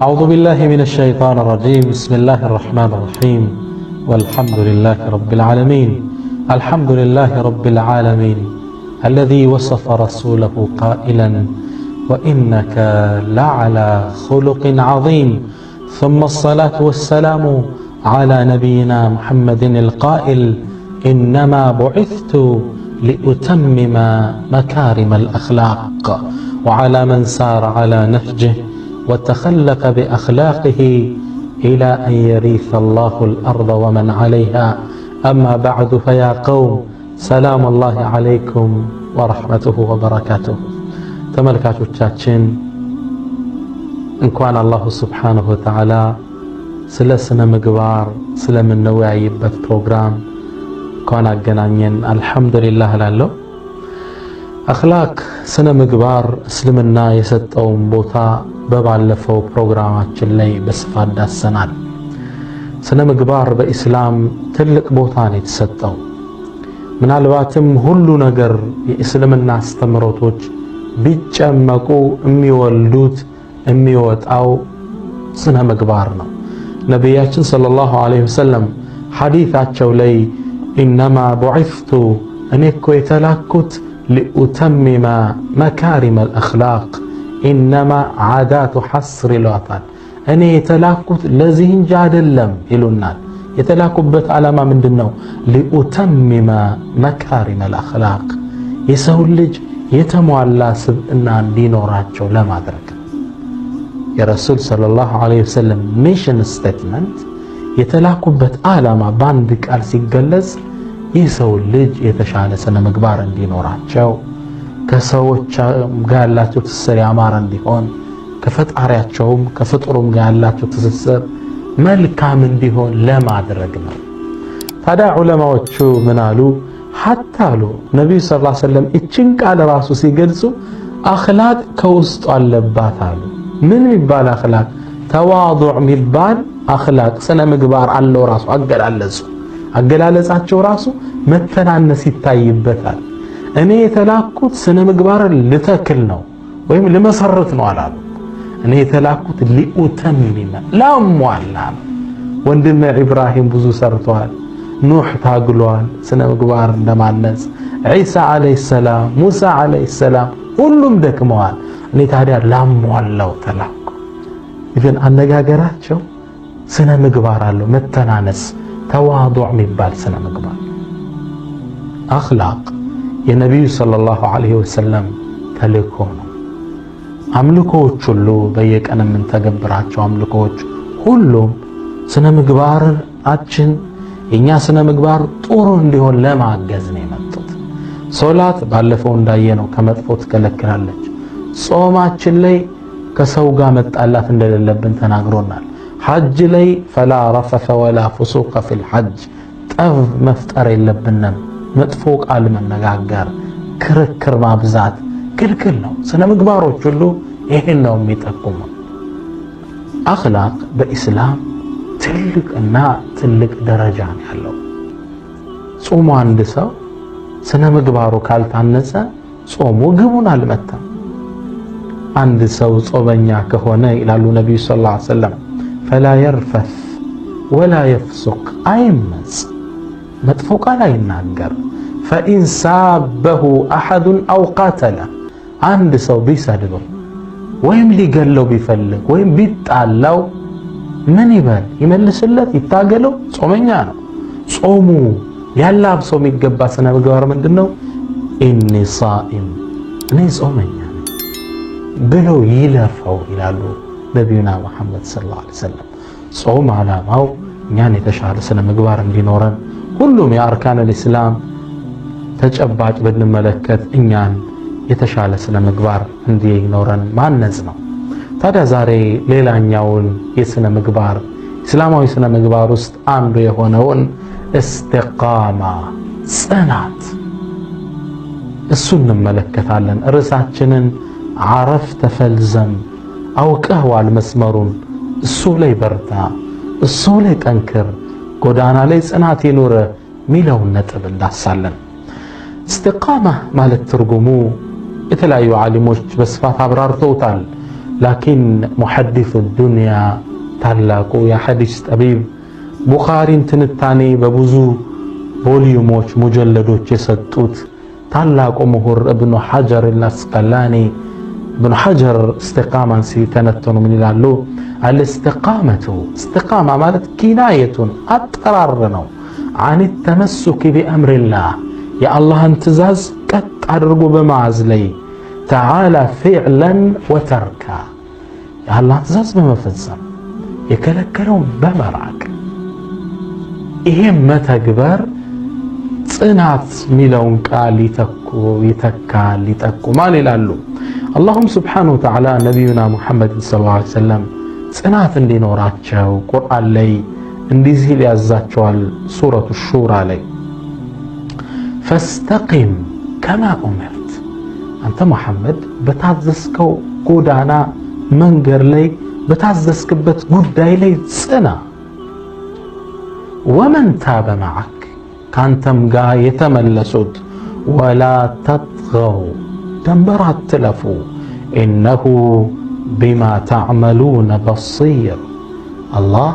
أعوذ بالله من الشيطان الرجيم. بسم الله الرحمن الرحيم. والحمد لله رب العالمين. الحمد لله رب العالمين الذي وصف رسوله قائلا وإنك لعلى خلق عظيم. ثم الصلاة والسلام على نبينا محمد القائل إنما بعثت لأتمم مكارم الأخلاق. وعلى من سار على نهجه وتخلق بأخلاقه إلى أن يرث الله الأرض ومن عليها. أما بعد فيا قوم سلام الله عليكم ورحمته وبركاته. ተመልካቾቻችን እንኳን አላሁ ስብሓነሁ ወተዓላ ስለ ስነ ምግባር ስለምንወያይበት ፕሮግራም እንኳን አገናኘን። አልሐምዱሊላህ እላለሁ። አኽላቅ ስነ ምግባር እስልምና የሰጠውን ቦታ በባለፈው ፕሮግራማችን ላይ በስፋት ዳሰናል። ስነ ምግባር በኢስላም ትልቅ ቦታ ነው የተሰጠው። ምናልባትም ሁሉ ነገር የእስልምና አስተምሮቶች ቢጨመቁ የሚወልዱት የሚወጣው ስነ ምግባር ነው። ነቢያችን ሰለላሁ ዐለይሂ ወሰለም ሐዲታቸው ላይ ኢነማ ቡዒስቱ እኔ እኮ የተላኩት ሊኡተሚመ መካሪመ አልአኽላቅ ኢነማ ዓዳቱ ሐስር ይሏታል። እኔ የተላኩት ለዚህ እንጂ አይደለም ይሉናል። የተላኩበት ዓላማ ምንድን ነው? ሊኡተሚመ መካሪመ አልአኽላቅ የሰው ልጅ የተሟላ ስብዕና እንዲኖራቸው ለማድረግ የረሱል ሰለላሁ ዐለይሂ ወሰለም ሚሽን ስቴትመንት የተላኩበት ዓላማ በአንድ ቃል ሲገለጽ የሰው ልጅ የተሻለ ስነ ምግባር እንዲኖራቸው፣ ከሰዎች ጋር ያላቸው ትስስር ያማረ እንዲሆን፣ ከፈጣሪያቸውም ከፍጡሩም ጋር ያላቸው ትስስር መልካም እንዲሆን ለማድረግ ነው። ታዲያ ዑለማዎቹ ምን አሉ? ሐታ አሉ ነቢዩ ሰለላሁ ዐለይሂ ወሰለም እችን ቃል ራሱ ሲገልጹ አኽላቅ ከውስጡ አለባት አሉ። ምን የሚባል አኽላቅ? ተዋዱዕ የሚባል አኽላቅ ስነ ምግባር አለው። ራሱ አገላለጻቸው ራሱ መተናነስ ይታይበታል። እኔ የተላኩት ስነ ምግባርን ልተክል ነው ወይም ልመሰርት ነው አላሉ። እኔ የተላኩት ሊኡተሚመ ላሟላ። ወንድም ኢብራሂም ብዙ ሰርተዋል። ኑህ ታግሏል ስነ ምግባር እንደማነጽ። ዒሳ ዓለይሂ ሰላም፣ ሙሳ ዓለይሂ ሰላም ሁሉም ደክመዋል። እኔ ታዲያ ላሟላው ተላኩ። ኢቭን አነጋገራቸው ስነ ምግባር አለው። መተናነስ ተዋዱዕ የሚባል ስነ ምግባር አኽላቅ የነቢዩ ሰለላሁ ዐለይሂ ወሰለም ተልእኮ ነው። አምልኮዎች ሁሉ በየቀን የምንተገብራቸው አምልኮዎች ሁሉም ስነ ምግባራችን የኛ ስነ ምግባር ጥሩ እንዲሆን ለማገዝ ነው የመጡት። ሶላት ባለፈው እንዳየነው ከመጥፎ ትከለክላለች። ጾማችን ላይ ከሰው ጋር መጣላት እንደሌለብን ተናግሮናል። ሐጅ ላይ ፈላ ረፈፈ ወላ ፉሱቀ ፊል ሐጅ ጠብ መፍጠር የለብንም። መጥፎ ቃል መነጋገር፣ ክርክር ማብዛት ክልክል ነው። ስነ ምግባሮች ሁሉ ይሄን ነው የሚጠቁሙ። አኽላቅ በኢስላም ትልቅና ትልቅ ደረጃ ነው ያለው። ጾሙ አንድ ሰው ስነ ምግባሩ ካልታነጸ ጾሙ ግቡን አልመታም። አንድ ሰው ጾመኛ ከሆነ ይላሉ ነብዩ ሰለላሁ ዐለይሂ ወሰለም ፈላ የርፈስ ወላ የፍሱቅ አይመጽ፣ መጥፎ ቃል አይናገር። ፈኢን ሳበሁ አሐዱን አው ቃተለ፣ አንድ ሰው ቢሰድበው ወይም ሊገለው ቢፈልግ ወይም ቢጣላው ምን ይበል? ይመልስለት? ይታገለው? ጾመኛ ነው። ጾሙ ሊያላብሰው የሚገባ ስነ ምግባር ምንድነው? ኢኒ ሷኢም፣ እኔ ጾመኛ ነኝ ብለው ይለፈው ይላሉ ነቢዩና መሐመድ ሰለላሁ ዐለይሂ ወሰለም። ጾም ዓላማው እኛን የተሻለ ስነ ምግባር እንዲኖረን፣ ሁሉም የአርካነል ኢስላም ተጨባጭ ብንመለከት እኛን የተሻለ ስነ ምግባር እንዲኖረን ማነጽ ነው። ታዲያ ዛሬ ሌላኛውን የስነ ምግባር እስላማዊ ስነ ምግባር ውስጥ አንዱ የሆነውን ኢስቲቃማ ጽናት እሱን እንመለከታለን። ርዕሳችንን ዓረፍተ ፈልዘም፣ አውቀህዋል መስመሩን፣ እሱ ላይ በርታ፣ እሱ ላይ ጠንክር፣ ጎዳና ላይ ጽናት ይኑር ሚለውን ነጥብ እንዳሳለን። ኢስቲቃማ ማለት ትርጉሙ የተለያዩ ዓሊሞች በስፋት አብራርተውታል። ላኪን ሙሐዲሱ ዱንያ ታላቁ የሐዲስ ጠቢብ ቡኻሪን ትንታኔ በብዙ ቮሊዩሞች ሙጀለዶች የሰጡት ታላቁ ምሁር እብኑ ሐጀር አልአስቀላኒ እብኑ ሐጀር እስቲቃማን ሲተነተኑ ምን ይላሉ? አልእስቲቃመቱ እስቲቃማ ማለት ኪናየቱን አጠራር ነው። አን ተመሱክ ቢአምሪላህ የአላህን ትእዛዝ ቀጥ አድርጎ በመያዝ ላይ ተዓላ ፊዕለን ወተርካ የአላህን ትእዛዝ በመፈጸም የከለከለውን በመራቅ ይሄም መተግበር ጽናት ሚለውን ቃል ይተካል ይጠቁማል ይላሉ። አላሁም ስብሓነሁ ወተዓላ ነቢዩና ሙሐመድ ሰለላሁ ዐለይሂ ወሰለም ጽናት እንዲኖራቸው ቁርአን ላይ እንዲህ ሲል ያዛቸዋል። ሱረቱ ሹራ ላይ ፈስተቂም ከማ ኡሚርት አንተ ሙሐመድ በታዘዝከው ጎዳና መንገድ ላይ በታዘዝክበት ጉዳይ ላይ ጽና። ወመን ታበ መዐክ ካንተም ጋር የተመለሱት ወላ ተጥገው ደንበር አትለፉ ኢነሁ ቢማ ተዕመሉነ በሲር አላህ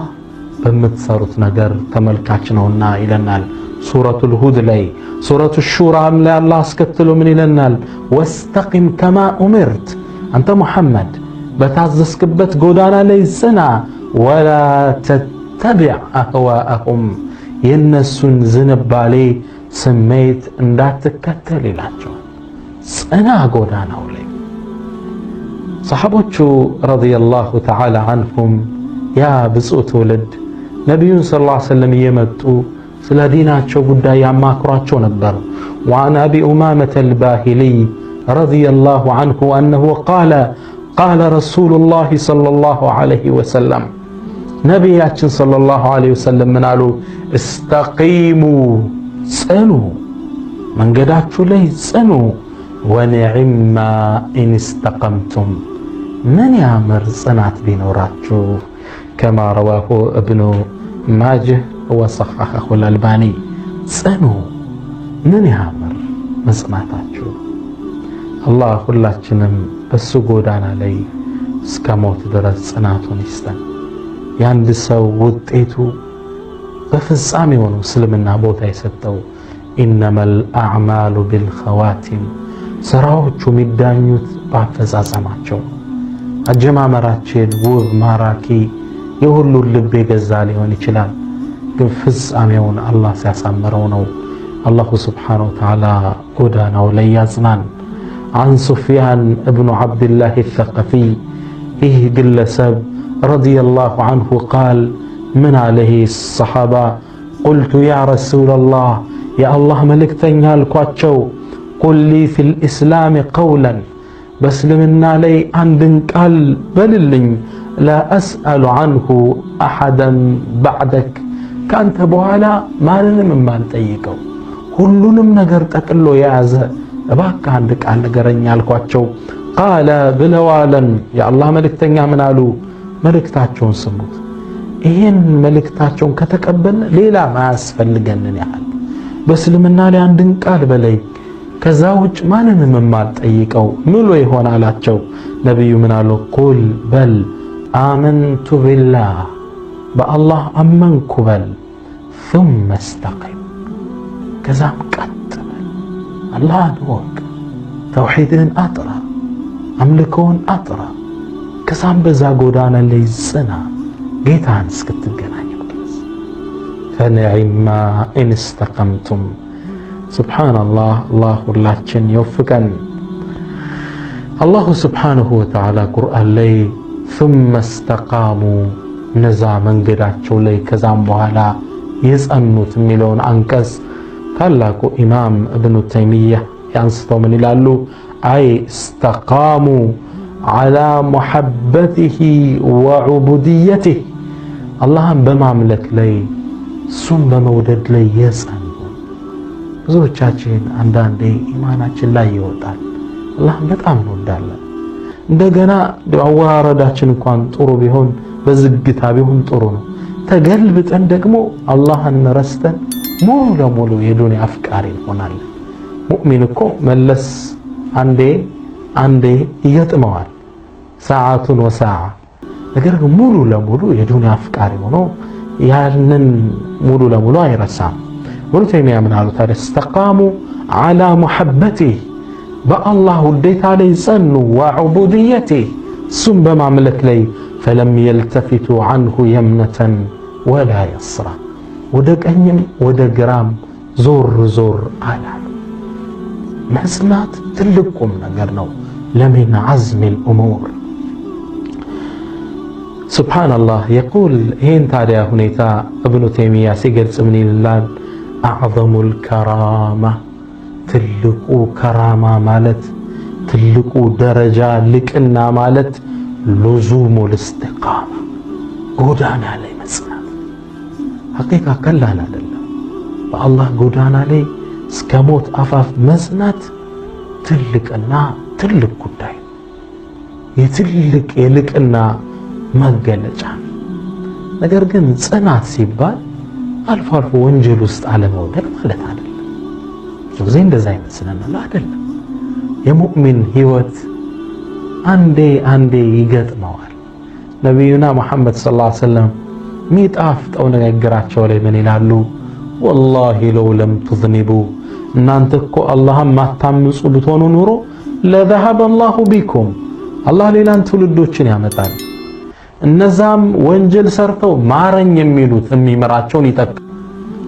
በምትሰሩት ነገር ተመልካች ነውና ይለናል። ሱረቱል ሁድ ላይ ሱረቱ ሹራም ላይ አላህ አስከትሎ ምን ይለናል? ወስተቂም ከማ ኡሚርት አንተ ሙሐመድ በታዘዝክበት ጎዳና ላይ ጽና። ወላ ተተቢዕ አህዋአሁም የነሱን ዝንባሌ ስሜት እንዳትከተል ይላቸዋል። ጽና ጎዳናው ላይ። ሰሐቦቹ ረዲየላሁ ተዓላ አንሁም ያ ብፁዕ ትውልድ ነቢዩን ሰለላሁ ዐለይሂ ወሰለም እየመጡ ስለ ዲናቸው ጉዳይ ያማክሯቸው ነበር። ወዐን አቢ ኡማመተ አልባሂሊይ ረዲየላሁ አንሁ አነሁ ቃለ ቃለ ረሱሉላሂ ሰለላሁ ዐለይሂ ወሰለም ነቢያችን ሰለላሁ ዐለይሂ ወሰለም ምን አሉ? እስተቂሙ ጽኑ፣ መንገዳችሁ ላይ ጽኑ። ወኒዕማ ኢንስተቀምቱም ምን ያምር ጽናት ቢኖራችሁ። ከማ ረዋሁ እብኑ ማጅህ ወሰሐሐሁ አልአልባኒ ጽኑ፣ ምን ያምር መጽናታችሁ። አላህ ሁላችንም በሱ ጎዳና ላይ እስከ ሞት ድረስ ጽናቱን ይስጠን። የአንድ ሰው ውጤቱ በፍጻሜው ነው እስልምና ቦታ የሰጠው። ኢነመል አዕማሉ ቢልኸዋቲም ስራዎቹ የሚዳኙት በአፈጻጸማቸው። አጀማመራችን ውብ ማራኪ የሁሉን ልብ የገዛ ሊሆን ይችላል፣ ግን ፍጻሜውን አላህ ሲያሳምረው ነው። አላሁ ስብሓነሁ ወተዓላ ጎዳናው ላይ ያጽናን። አን ሱፍያን እብኑ ዓብድላህ አልተቀፊ ይህ ግለሰብ ረዲየላሁ አንሁ ቃል ምን አለህ ሰሓባ ቁልቱ ያ ረሱለላህ የአላህ መልእክተኛ አልኳቸው ቁል ሊ ፊል ኢስላም ቀውለን በእስልምና ላይ አንድን ቃል በልልኝ ላ አስአሉ አንሁ አሐደን ባዕደክ ካንተ በኋላ ማንንም የማልጠይቀው ሁሉንም ነገር ጠቅሎ የያዘ እባክህ አንድ ቃል ንገረኝ አልኳቸው። ቃለ ብለዋለን የአላህ መልእክተኛ ምን አሉ? መልእክታቸውን ስሙት። ይህን መልእክታቸውን ከተቀበልን ሌላ ማያስፈልገንን ያህል በእስልምና ላይ አንድን ቃል በላይ ከዛ ውጭ ማንንም የማልጠይቀው ምሎ ይሆን አላቸው። ነቢዩ ምን አሉ? ቁል በል አመንቱ ቢላህ በአላህ አመንኩ በል ثم استقم ከዛም ቀጥ በል አላህን እወቅ፣ ተውሒድህን አጥራ፣ አምልኮውን አጥራ። ከዛም በዛ ጎዳና ላይ ጽና ጌታን እስክትገናኝ ድረስ። ፈኒዕማ ኢን እስተቀምቱም። ሱብሓነላህ አላህ ሁላችን ይወፍቀን። አላሁ ስብሓነሁ ወተዓላ ቁርአን ላይ ثم استقاموا እነዛ መንገዳቸው ላይ ከዛም በኋላ የጸኑት የሚለውን አንቀጽ ታላቁ ኢማም እብኑ ተይሚያ ያንስተው ምን ይላሉ? አይ እስተቃሙ ዐላ ሙሐበቲሂ ወዑቡድየቲህ አላህን በማምለክ ላይ እሱን በመውደድ ላይ የጸኑ። ብዙዎቻችን አንዳንዴ ኢማናችን ላይ ይወጣል፣ አላህን በጣም እንወዳለን። እንደገና አወራረዳችን እንኳን ጥሩ ቢሆን በዝግታ ቢሆን ጥሩ ነው። ተገልብጠን ደግሞ አላህን ረስተን ሙሉ ለሙሉ የዱንያ አፍቃሪ እንሆናለን። ሙእሚን እኮ መለስ አንዴ ይገጥመዋል። ሰዓቱን ወሰዓ ነገር ግን ሙሉ ለሙሉ የዱንያ አፍቃሪ ሆኖ ያንን ሙሉ ለሙሉ አይረሳም። ኢብኑ ተይሚያ ምን አሉ ታዲያ? እስተቃሙ ዐላ ሙሐበቲህ በአላህ ውዴታ ላይ ጸኑ፣ ወዑቡድየቲህ እሱም በማምለክ ላይ ፈለም የልተፊቱ ዐንሁ የምነተን ወላ የስራ ወደ ቀኝም ወደ ግራም ዞር ዞር አላሉ። መጽናት ትልቅ ቁም ነገር ነው። ለሚን ዐዝሚል ኡሙር ሱብሓነላህ የቁል ይህን ታዲያ ሁኔታ እብኑ ተይሚያ ሲገልጽ ምን ይላል? አዕዘሙል ከራማ ትልቁ ከራማ ማለት ትልቁ ደረጃ ልቅና ማለት ሉዙሙል ኢስቲቃማ ጎዳና ላይ መጽናት። ሐቂቃ ቀላል አይደለም። በአላህ ጎዳና ላይ እስከ ሞት አፋፍ መጽናት ትልቅና ትልቅ ጉዳይ የትልቅ የልቅና መገለጫ። ነገር ግን ጽናት ሲባል አልፎ አልፎ ወንጀል ውስጥ አለመውደቅ ማለት አይደለም። ብዙ ጊዜ እንደዛ ይመስለናል። አይደለም። የሙእሚን ህይወት አንዴ አንዴ ይገጥመዋል። ነቢዩና ሙሐመድ ሰለላሁ ዐለይሂ ወሰለም ሚጣፍጠው ንግግራቸው ላይ ምን ይላሉ? ወላሂ ለው ለም ትዝኒቡ እናንተ እኮ አላህን ማታምፁ ብትሆኑ ኑሮ ለዘሀበ አላሁ ቢኩም አላህ ሌላን ትውልዶችን ያመጣል። እነዛም ወንጀል ሰርተው ማረኝ የሚሉት የሚመራቸውን ይጠቅ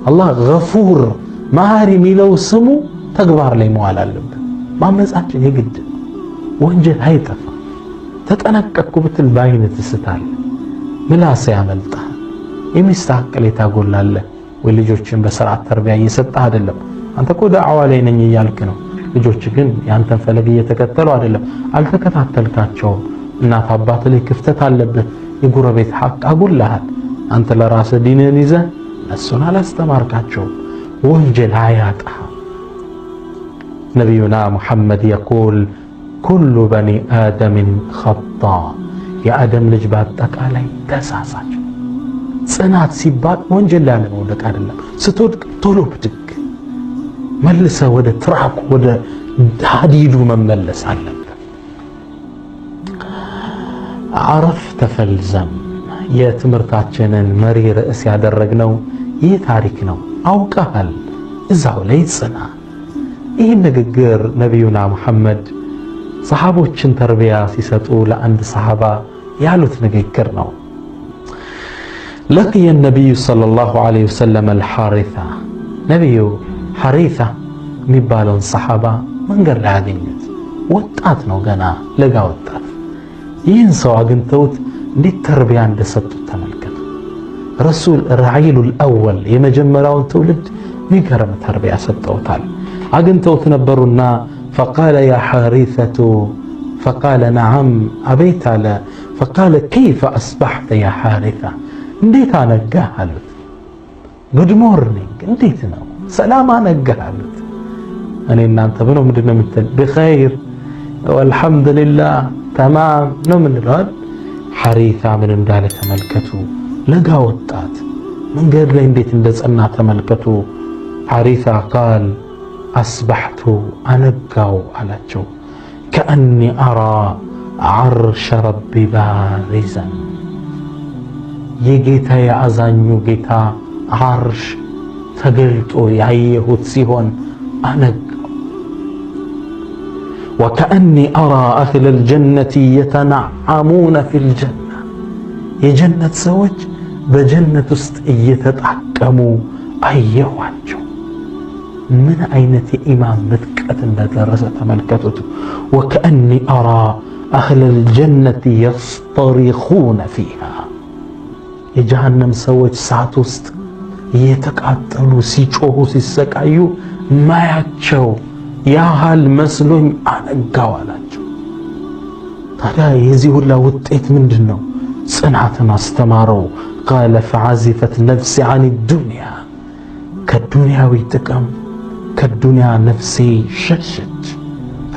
አላህ ገፉር ማሪ የሚለው ስሙ ተግባር ላይ መዋል አለበት። ማመጻችን የግድ ወንጀል አይጠፋ። ተጠነቀቅኩ ብትል በአይን ትስታለህ፣ ምላስ ያመልጣል፣ የሚስተካከል ታጎላለህ። ወይ ልጆችን በስርዓት ተርቢያ እየሰጠህ አይደለም። አንተ እኮ ዳዕዋ ላይ ነኝ እያልክ ነው። ልጆች ግን ያንተን ፈለግ እየተከተሉ አይደለም። አልተከታተልካቸውም። እናት አባት ላይ ክፍተት አለበት። የጎረቤት ሐቅ አጉልሃል። አንተ ለራስህ ዲንህን ይዘህ እሱን አላስተማርካቸውም። ወንጀል አያጣ። ነቢዩና ሙሐመድ የቁል ኩሉ በኒ አደምን ኸጣ የአደም ልጅ በአጠቃላይ ተሳሳች። ጽናት ሲባል ወንጀል ላይ አለመውደቅ አይደለም። ስትወድቅ ቶሎ ብድግ መልሰ ወደ ትራኩ ወደ ሀዲዱ መመለስ አለበት። አረፍተ ፈልዘም የትምህርታችንን መሪ ርዕስ ያደረግነው ይህ ታሪክ ነው። አውቀሃል፣ እዛው ላይ ጽና። ይህ ንግግር ነቢዩና ሙሐመድ ሰሃቦችን ተርቢያ ሲሰጡ ለአንድ ሰሃባ ያሉት ንግግር ነው። ለቅየ ነቢዩ ሰለላሁ ዐለይሂ ወሰለም አልሐሪታ ነቢዩ ሐሪታ የሚባለውን ሰሃባ መንገድ ላይ አገኙት። ወጣት ነው፣ ገና ለጋ ወጣት። ይህን ሰው አግኝተውት እንዴት ተርቢያ እንደሰጡት ተመልከቱ። ረሱል ራዒሉል አወል የመጀመሪያውን ትውልድ ሚገርም ተርቢያ ሰጠውታል። አግኝተውት ነበሩና ፈቃለ ያ ሐሪተቱ ፈቃለ ነዓም አቤት አለ። ፈቃለ ከይፈ አስባሕተ ያ ሐሪታ እንዴት አነጋህ አሉት። ጉድ ሞርኒንግ እንዴት ነው ሰላም አነጋህ አሉት። እኔ እናንተ ብለው ምንድነው የምትል? በኸይር ወልሐምዱሊላህ ተማም ነው የምንለው። ሐሪታ ምን እንዳለ ተመልከቱ። ለጋ ወጣት መንገድ ላይ እንዴት እንደጸና ተመልከቱ። ሐሪታ ቃል አስባሕቱ አነጋው አላቸው። ከአኒ አራ ዐርሸ ረቢ ባሪዘን የጌታ የአዛኙ ጌታ ዐርሽ ተገልጦ ያየሁት ሲሆን አነጋው። ወከአኒ አራ አህለል ጀነቲ የተነዓሙነ ፊል ጀና የጀነት ሰዎች በጀነት ውስጥ እየተጣቀሙ አየኋቸው። ምን አይነት የኢማን ምጥቀት እንደደረሰ ተመልከቱት። ወከአኒ አራ አህለል ጀነቲ የስጠሪኹነ ፊሃ የጀሃነም ሰዎች እሳት ውስጥ እየተቃጠሉ ሲጮሁ ሲሰቃዩ ማያቸው ያህል መስሎኝ አነጋው አላቸው። ታዲያ የዚህ ሁላ ውጤት ምንድን ነው? ጽናትን አስተማረው። ቃለ ፈዓዚፈት ነፍሲ አን ዱንያ ከዱንያዊ ጥቅም ከዱንያ ነፍሴ ሸሸች፣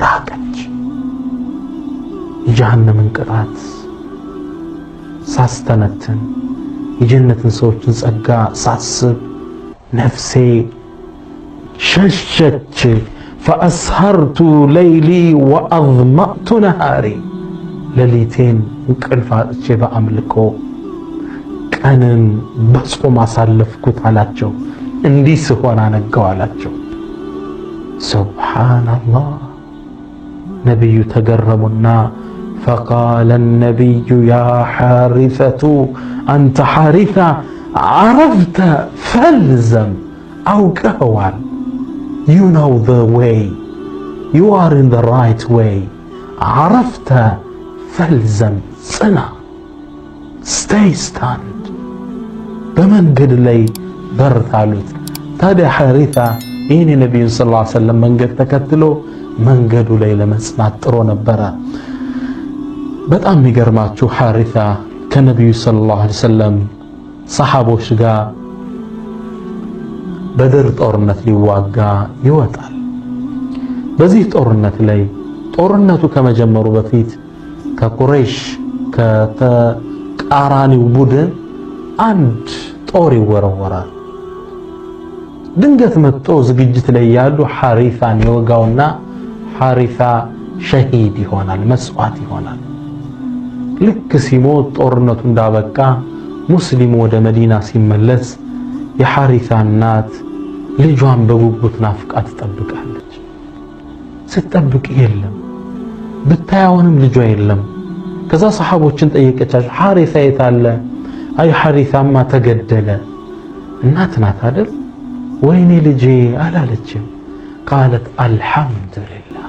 ራቀች። የጀሃነምን ቅጣት ሳስተነትን የጀነትን ሰዎችን ጸጋ ሳስብ ነፍሴ ሸሸች። ፈአስሀርቱ ለይሊ ወአዝመዕቱ ነሃሪ ሌሊቴን እንቅልፍ አጥቼ በአምልኮ ቀንን በጾም አሳለፍኩት አላቸው። እንዲህ ስሆን አነጋው አላቸው። ሱብሃንአላህ። ነቢዩ ተገረሙና فقال النبي يا حارثة أنت حارثة عرفت فالزم أوكهوال. You know the way. You are in the right way. عرفت فالزم صنع. Stay stand. በመንገድ ላይ በርታሉት። ታዲያ ሐሪታ ይህን የነቢዩን ሰለላሁ ዐለይሂ ወሰለም መንገድ ተከትሎ መንገዱ ላይ ለመጽናት ጥሮ ነበረ። በጣም የሚገርማችሁ ሐሪታ ከነቢዩ ሰለላሁ ዐለይሂ ወሰለም ሰሐቦች ጋር በድር ጦርነት ሊዋጋ ይወጣል። በዚህ ጦርነት ላይ ጦርነቱ ከመጀመሩ በፊት ከቁረይሽ ከተቃራኒው ቡድን አንድ ጦር ይወረወራል። ድንገት መጥቶ ዝግጅት ላይ ያሉ ሐሪታን ይወጋውና ሐሪታ ሸሂድ ይሆናል፣ መስዋዕት ይሆናል። ልክ ሲሞት ጦርነቱ እንዳበቃ ሙስሊሙ ወደ መዲና ሲመለስ የሐሪታ እናት ልጇን በጉጉት ናፍቃ ትጠብቃለች። ስትጠብቅ የለም፣ ብታያውንም ልጇ የለም። ከዛ ሰሐቦችን ጠየቀቻቸው፣ ሐሪታ የት አለ? አይ ሐሪታማ ተገደለ። እናት ናት አይደል? ወይኔ ልጄ አላለችም። ቃለት አልሐምዱሊላህ፣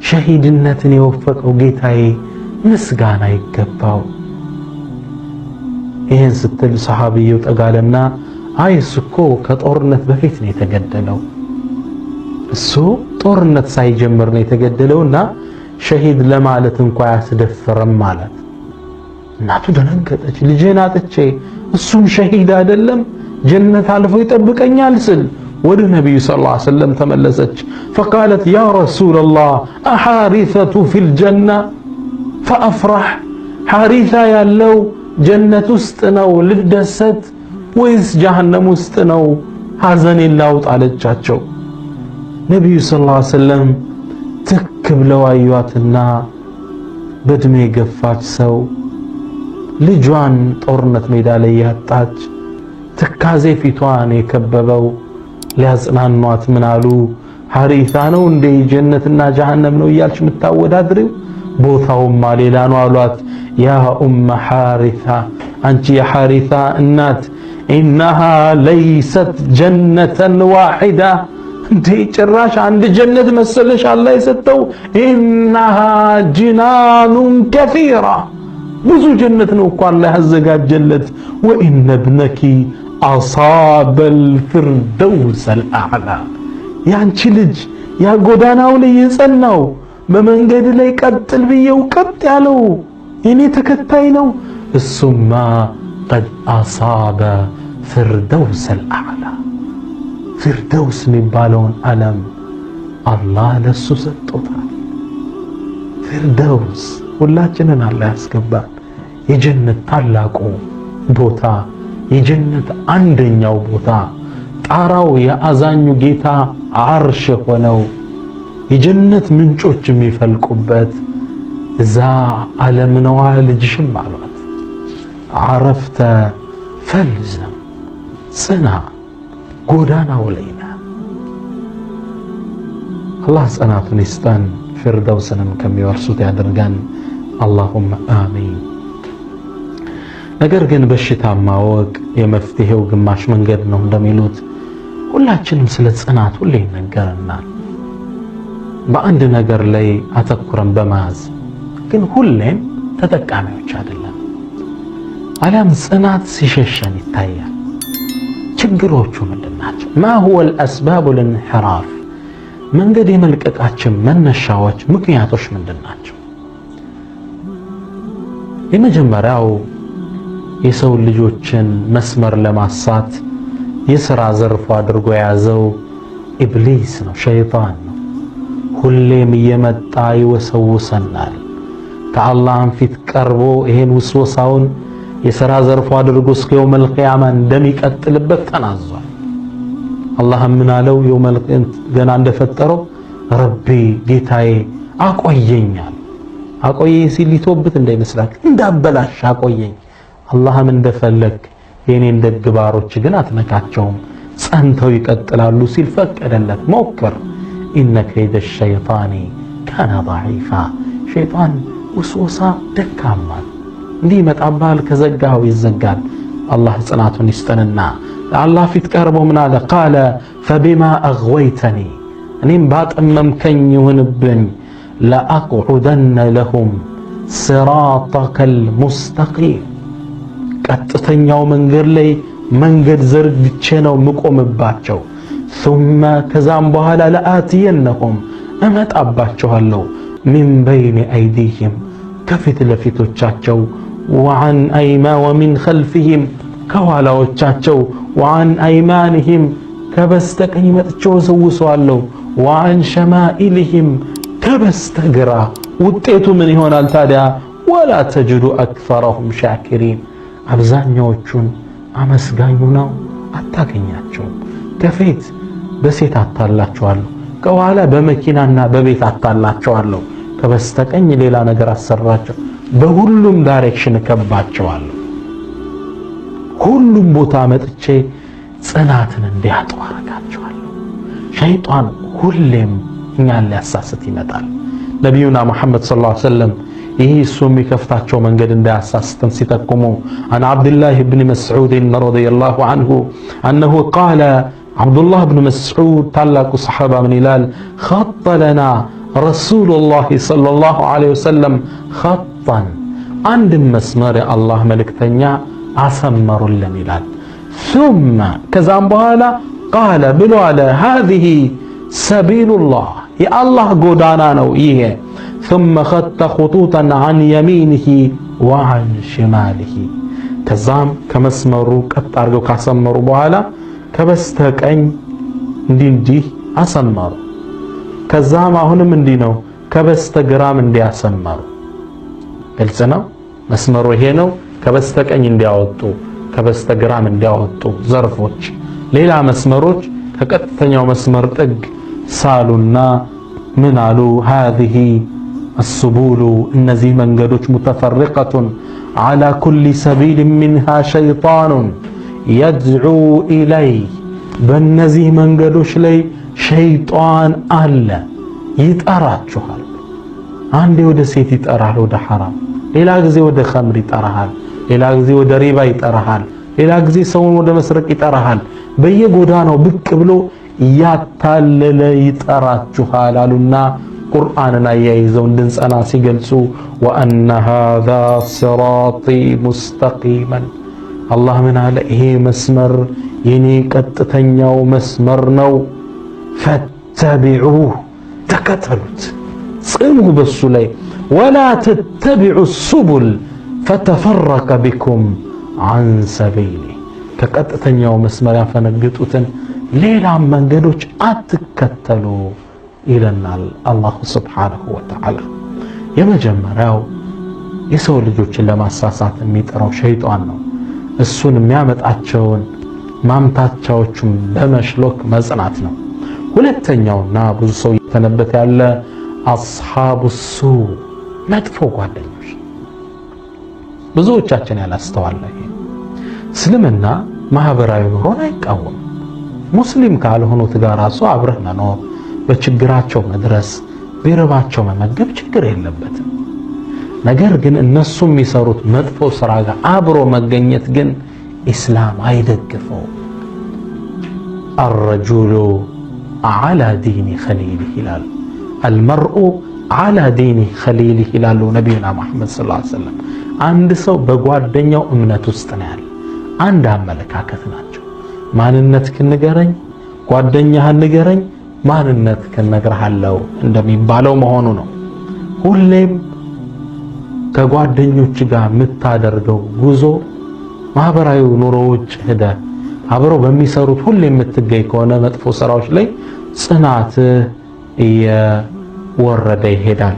ሸሂድነትን የወፈቀው ጌታዬ ምስጋና ይገባው። ይህን ስትል ሰሐቢው ጠጋለና አይ እሱ እኮ ከጦርነት በፊት ነው የተገደለው፣ እሱ ጦርነት ሳይጀምር ነው የተገደለውና ሸሂድ ለማለት እንኳ ያስደፍርም ማለት። እናቱ ደነገጠች። ልጄን አጥቼ እሱም ሸሂድ አይደለም ጀነት አልፎ ይጠብቀኛል ስል ወደ ነቢዩ ሰለላሁ ዐለይሂ ወሰለም ተመለሰች። ፈቃለት ያ ረሱለላህ አሐሪሰቱ ፊል ጀና ፈአፍራህ፣ ሐሪሳ ያለው ጀነት ውስጥ ነው ልደሰት ወይስ ጀሃነም ውስጥ ነው ሐዘኔን ላውጥ አለቻቸው። ነቢዩ ሰለላሁ ዐለይሂ ወሰለም ትክ ብለው አዩአትና በእድሜ የገፋች ሰው ልጇን ጦርነት ሜዳ ላይ ያጣች ትካዜ ፊቷን የከበበው ሊያጽናኗት ምን አሉ? ሐሪታ ነው እንዴ ጀነትና ጀሃነም ነው እያልሽ የምታወዳድሪው? ቦታውማ ሌላ ነው አሏት። ያ ኡመ ሐሪታ፣ አንቺ የሐሪታ እናት ኢነሃ ለይሰት ጀነተን ዋሂዳ፣ እንዴ ጭራሽ አንድ ጀነት መሰለሽ አላህ የሰጠው? ኢነሃ ጂናኑን ከሲራ፣ ብዙ ጀነት ነው እኮ አላህ ያዘጋጀለት። ወኢነ ብነኪ አሳበል ፊርደውሰል አዕላ፣ ያንቺ ልጅ ያ ጎዳናው ላይ የጸናው በመንገድ ላይ ቀጥል ብየው ቀጥ ያለው የኔ ተከታይ ነው፣ እሱማ ቀድ አሳበ ፊርደውሰል አዕላ፣ ፊርደውስ የሚባለውን ዓለም አላህ ለሱ ሰጥቶታል። ፊርደውስ ሁላችንን አላህ ያስገባል። የጀነት ታላቁ ቦታ፣ የጀነት አንደኛው ቦታ፣ ጣራው የአዛኙ ጌታ አርሽ ሆነው የጀነት ምንጮች የሚፈልቁበት እዛ ዓለም ነዋ። ልጅሽም አሏት አረፍተ ፈልዘም፣ ጽና፣ ጎዳናው ላይ ነህ። አላህ ጽናቱን ይስጠን፣ ፊርደውስንም ከሚወርሱት ያድርገን። አላሁመ አሚን። ነገር ግን በሽታ ማወቅ የመፍትሄው ግማሽ መንገድ ነው እንደሚሉት ሁላችንም ስለ ጽናት ሁሌ ይነገረናል። በአንድ ነገር ላይ አተኩረን በመያዝ ግን ሁሌም ተጠቃሚዎች አይደለም። አለም ጽናት ሲሸሸን ይታያል። ችግሮቹ ምንድናቸው? ማ ሁወ الأسباب الانحراف፣ መንገድ የመልቀቃችን መነሻዎች ምክንያቶች ምንድናቸው? የመጀመሪያው የሰው ልጆችን መስመር ለማሳት የሥራ ዘርፉ አድርጎ የያዘው ኢብሊስ ነው፣ ሸይጣን ነው። ሁሌም እየመጣ ይወሰውሰናል። ከአላህም ፊት ቀርቦ ይሄን ውስወሳውን የሥራ ዘርፉ አድርጎ እስከ የውመል ቂያማ እንደሚቀጥልበት ተናዟል። አላህ ምን አለው? የውመል ቂያማ ገና እንደፈጠረው ረቢ ጌታዬ አቆየኛል አቆየኝ ሲል ሊቶብት እንዳይመስላል እንዳበላሽ አቆየኝ አላህም እንደፈለክ የኔን ደግ ባሮች ግን አትነካቸውም ጸንተው ይቀጥላሉ ሲል ፈቀደለት ሞክር ኢነ ከይደ ሸይጣኒ ካነ ضعيفا ሸይጣን ወስወሳ ደካማ እንዲህ መጣባል ከዘጋው ይዘጋል አላህ ጽናቱን ይስጠንና አላህ ፊት ቀርቦ ምን አለ ቃለ فبما اغويتني እኔም ባጠመምከኝ ይሁንብኝ لأقعدن لهم صراطك المستقيم ቀጥተኛው መንገድ ላይ መንገድ ዘርግቼ ነው ምቆምባቸው ثم ከዛም በኋላ لآتينهم እመጣባቸዋለሁ من بين أيديهم ከፊት ለፊቶቻቸው وعن أيمان ومن خلفهم ከኋላዎቻቸው وعن أيمانهم ከበስተቀኝ መጥቼው ሰውሰዋለሁ وعن شمائلهم ከበስተግራ ውጤቱ ምን ይሆናል ታዲያ ولا تجد أكثرهم شاكرين አብዛኛዎቹን አመስጋኙ ነው አታገኛቸው ከፊት በሴት አታላቸዋለሁ ከኋላ በመኪናና በቤት አታላቸዋለሁ ከበስተቀኝ ሌላ ነገር አሰራቸው በሁሉም ዳይሬክሽን ከባቸዋለሁ ሁሉም ቦታ መጥቼ ጽናትን እንዲያጡ አረጋቸዋለሁ ሸይጣን ሁሌም እኛን ሊያሳስት ይመጣል ነብዩና መሐመድ ሰለላሁ ዐለይሂ ወሰለም ይህ እሱ የሚከፍታቸው መንገድ እንዳያሳስተን ሲጠቁሙ አን አብዱላህ ኢብኑ መስዑድ ረዲየላሁ ዐንሁ أنه قال عبد الله بن مسعود ታላቁ ሰሃባ ምን ይላል خط لنا رسول الله صلى الله عليه وسلم خطا አንድ መስመር የአላህ መልእክተኛ አሰመሩልን ይላል ثم ከዛም በኋላ قال ብሎ አለ هذه سبيل الله የአላህ ጎዳና ነው ይሄ ثم خط خطوطا عن يمينه وعن شماله ከዛም ከመስመሩ ቀጥ አድርገው ካሰመሩ በኋላ ከበስተቀኝ እንዲህ አሰመሩ ከዛም አሁንም እንዲህ ነው ከበስተግራም እንዲያሰመሩ ግልጽ ነው መስመሩ ይሄ ነው ከበስተቀኝ እንዲያወጡ ከበስተግራም እንዲያወጡ ዘርፎች ሌላ መስመሮች ከቀጥተኛው መስመር ጥግ ሳሉና ምን አሉ هذه السبول እነዚህ መንገዶች متفرقة على كل سبيل منها شيطان يدعو إليه በእነዚህ መንገዶች ላይ ሸይጣን አለ ይጠራችኋል አንዴ ወደ ሴት ይጠራል ወደ ሐራም ሌላ ጊዜ ወደ ኸምር ይጠራሃል ሌላ ጊዜ ወደ ሪባ ይጠራሃል ሌላ ጊዜ ሰውን ወደ መስረቅ ይጠራሃል በየጎዳናው ብቅ ብሎ ያታለለ ይጠራችኋል አሉና ቁርአንን አያይዘው እንድንጸና ሲገልጹ وأن هذا صراطي مستقيما አላህ ምን አለ ይሄ መስመር የኔ ቀጥተኛው መስመር ነው ፈተቢዑ ተከተሉት ጽኑ በሱ ላይ ولا تتبعوا السبل فتفرق بكم عن سبيله ከቀጥተኛው መስመር ያፈነግጡትን ሌላ መንገዶች አትከተሉ ይለናል አላህ Subhanahu Wa Ta'ala የመጀመሪያው የሰው ልጆችን ለማሳሳት የሚጠራው ሸይጣን ነው እሱን የሚያመጣቸውን ማምታቻዎቹን በመሽሎክ መጽናት ነው ሁለተኛውና ብዙ ሰው የተነበተ ያለ አስሐቡ ሱ መጥፎ ጓደኞች ብዙዎቻችን ያላስተዋለ እስልምና ማህበራዊ ኑሮን አይቃወም ሙስሊም ካልሆኑት ጋር ራሱ አብረህ መኖር በችግራቸው መድረስ ቢረባቸው መመገብ ችግር የለበትም ነገር ግን እነሱ የሚሰሩት መጥፎ ስራ ጋር አብሮ መገኘት ግን ኢስላም አይደግፈው الرجل على دين خليله ይላል المرء على دين خليله ይላሉ ነብዩና መሐመድ ሰለላሁ ዐለይሂ ወሰለም አንድ ሰው በጓደኛው እምነት ውስጥ ነው ያለ አንድ አመለካከት ናቸው ማንነትህን ንገረኝ ጓደኛህን ንገረኝ ማንነትህን ነግርሃለሁ እንደሚባለው መሆኑ ነው ሁሌም ከጓደኞች ጋር የምታደርገው ጉዞ ማህበራዊ ኑሮዎች ሄደ አብረው በሚሰሩት ሁሌ የምትገኝ ከሆነ መጥፎ ስራዎች ላይ ጽናት እየወረደ ይሄዳል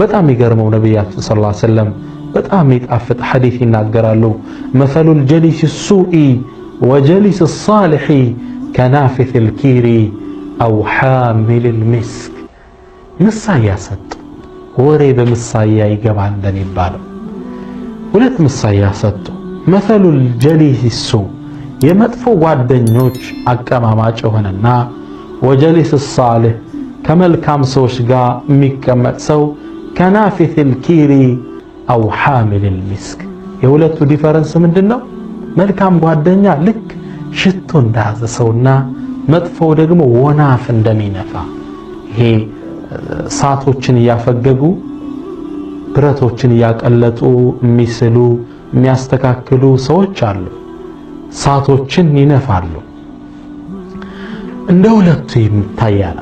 በጣም ይገርመው ነብያችን ሰለላሁ ዐለይሂ ወሰለም በጣም ይጣፍጥ ሐዲስ ይናገራሉ مثل الجليس السوء وجليس الصالح كنافث الكير أو حامل المسك ምሳሌ ያሰጡ ወሬ በምሳያ ይገባል እንደሚባለው ሁለት ምሳያ ሰጡ። መሰሉል ጀሊስ ሱ የመጥፎ ጓደኞች አቀማማጭ ሆነና ወጀሊስ ሳሊህ ከመልካም ሰዎች ጋር የሚቀመጥ ሰው ከናፊሲል ኪሪ አው ሐሚል ሚስክ። የሁለቱ ዲፈረንስ ምንድነው? መልካም ጓደኛ ልክ ሽቶ እንደያዘ ሰውና መጥፎ ደግሞ ወናፍ እንደሚነፋ። ይሄ ሳቶችን እያፈገጉ ብረቶችን እያቀለጡ የሚስሉ የሚያስተካክሉ ሰዎች አሉ። ሳቶችን ይነፋሉ። እንደ ሁለቱ ይታያል።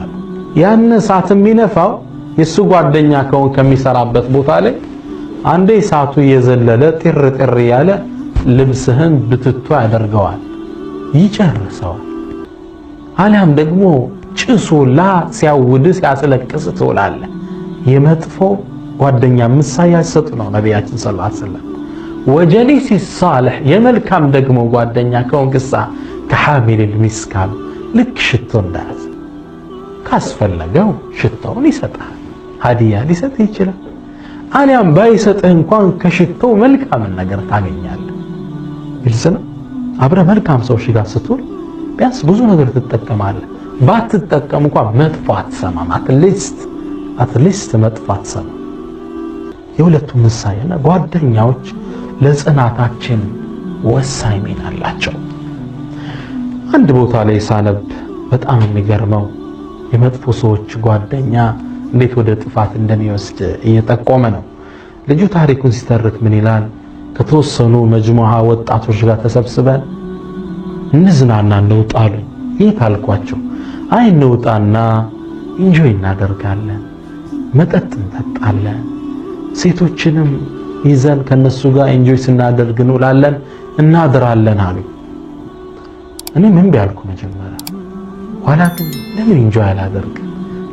ያን ሳት የሚነፋው የሱ ጓደኛ ከሆነ ከሚሰራበት ቦታ ላይ አንዴ ሳቱ እየዘለለ ጥር ጥር ያለ ልብስህን ብትቱ ያደርገዋል፣ ይጨርሰዋል። አሊያም ደግሞ ጭሱላ ሲያውድ ሲያስለቅስ ትውላለህ። የመጥፎ ጓደኛ ምሳሌ ያሰጡ ነው ነቢያችን ሰለላሁ ዐለይሂ ወሰለም። ወጀሊስ ሳሊህ የመልካም ደግሞ ጓደኛ ከሆንክሳ ከሐሚል ሚስክ አሉ። ልክ ሽቶ እንዳያዘ ካስፈለገው ሽቶውን ይሰጣል፣ ሀዲያ ሊሰጥ ይችላል። አሊያም ባይሰጥህ እንኳን ከሽቶው መልካምን ነገር ታገኛለህ። ግልጽ ነው። አብረህ መልካም ሰዎች ጋር ስትውል ቢያንስ ብዙ ነገር ትጠቀማለህ። ባትጠቀም እንኳን መጥፎ አትሰማም። አትሊስት መጥፎ አትሰማም። የሁለቱም ምሳሌና ጓደኛዎች ለጽናታችን ወሳኝ ሚና አላቸው። አንድ ቦታ ላይ ሳነብ በጣም የሚገርመው የመጥፎ ሰዎች ጓደኛ እንዴት ወደ ጥፋት እንደሚወስድ እየጠቆመ ነው። ልጁ ታሪኩን ሲተርክ ምን ይላል? ከተወሰኑ መጅሙዓ ወጣቶች ጋር ተሰብስበን እንዝናና እንውጣሉ። የት አልኳቸው? አይ እንውጣና ኢንጆይ እናደርጋለን፣ መጠጥ እንጠጣለን፣ ሴቶችንም ይዘን ከነሱ ጋር ኢንጆይ ስናደርግ እንውላለን እናድራለን አሉ። እኔ ምን ቢያልኩ መጀመሪያ ኋላ ግን ለምን ኢንጆይ አላደርግ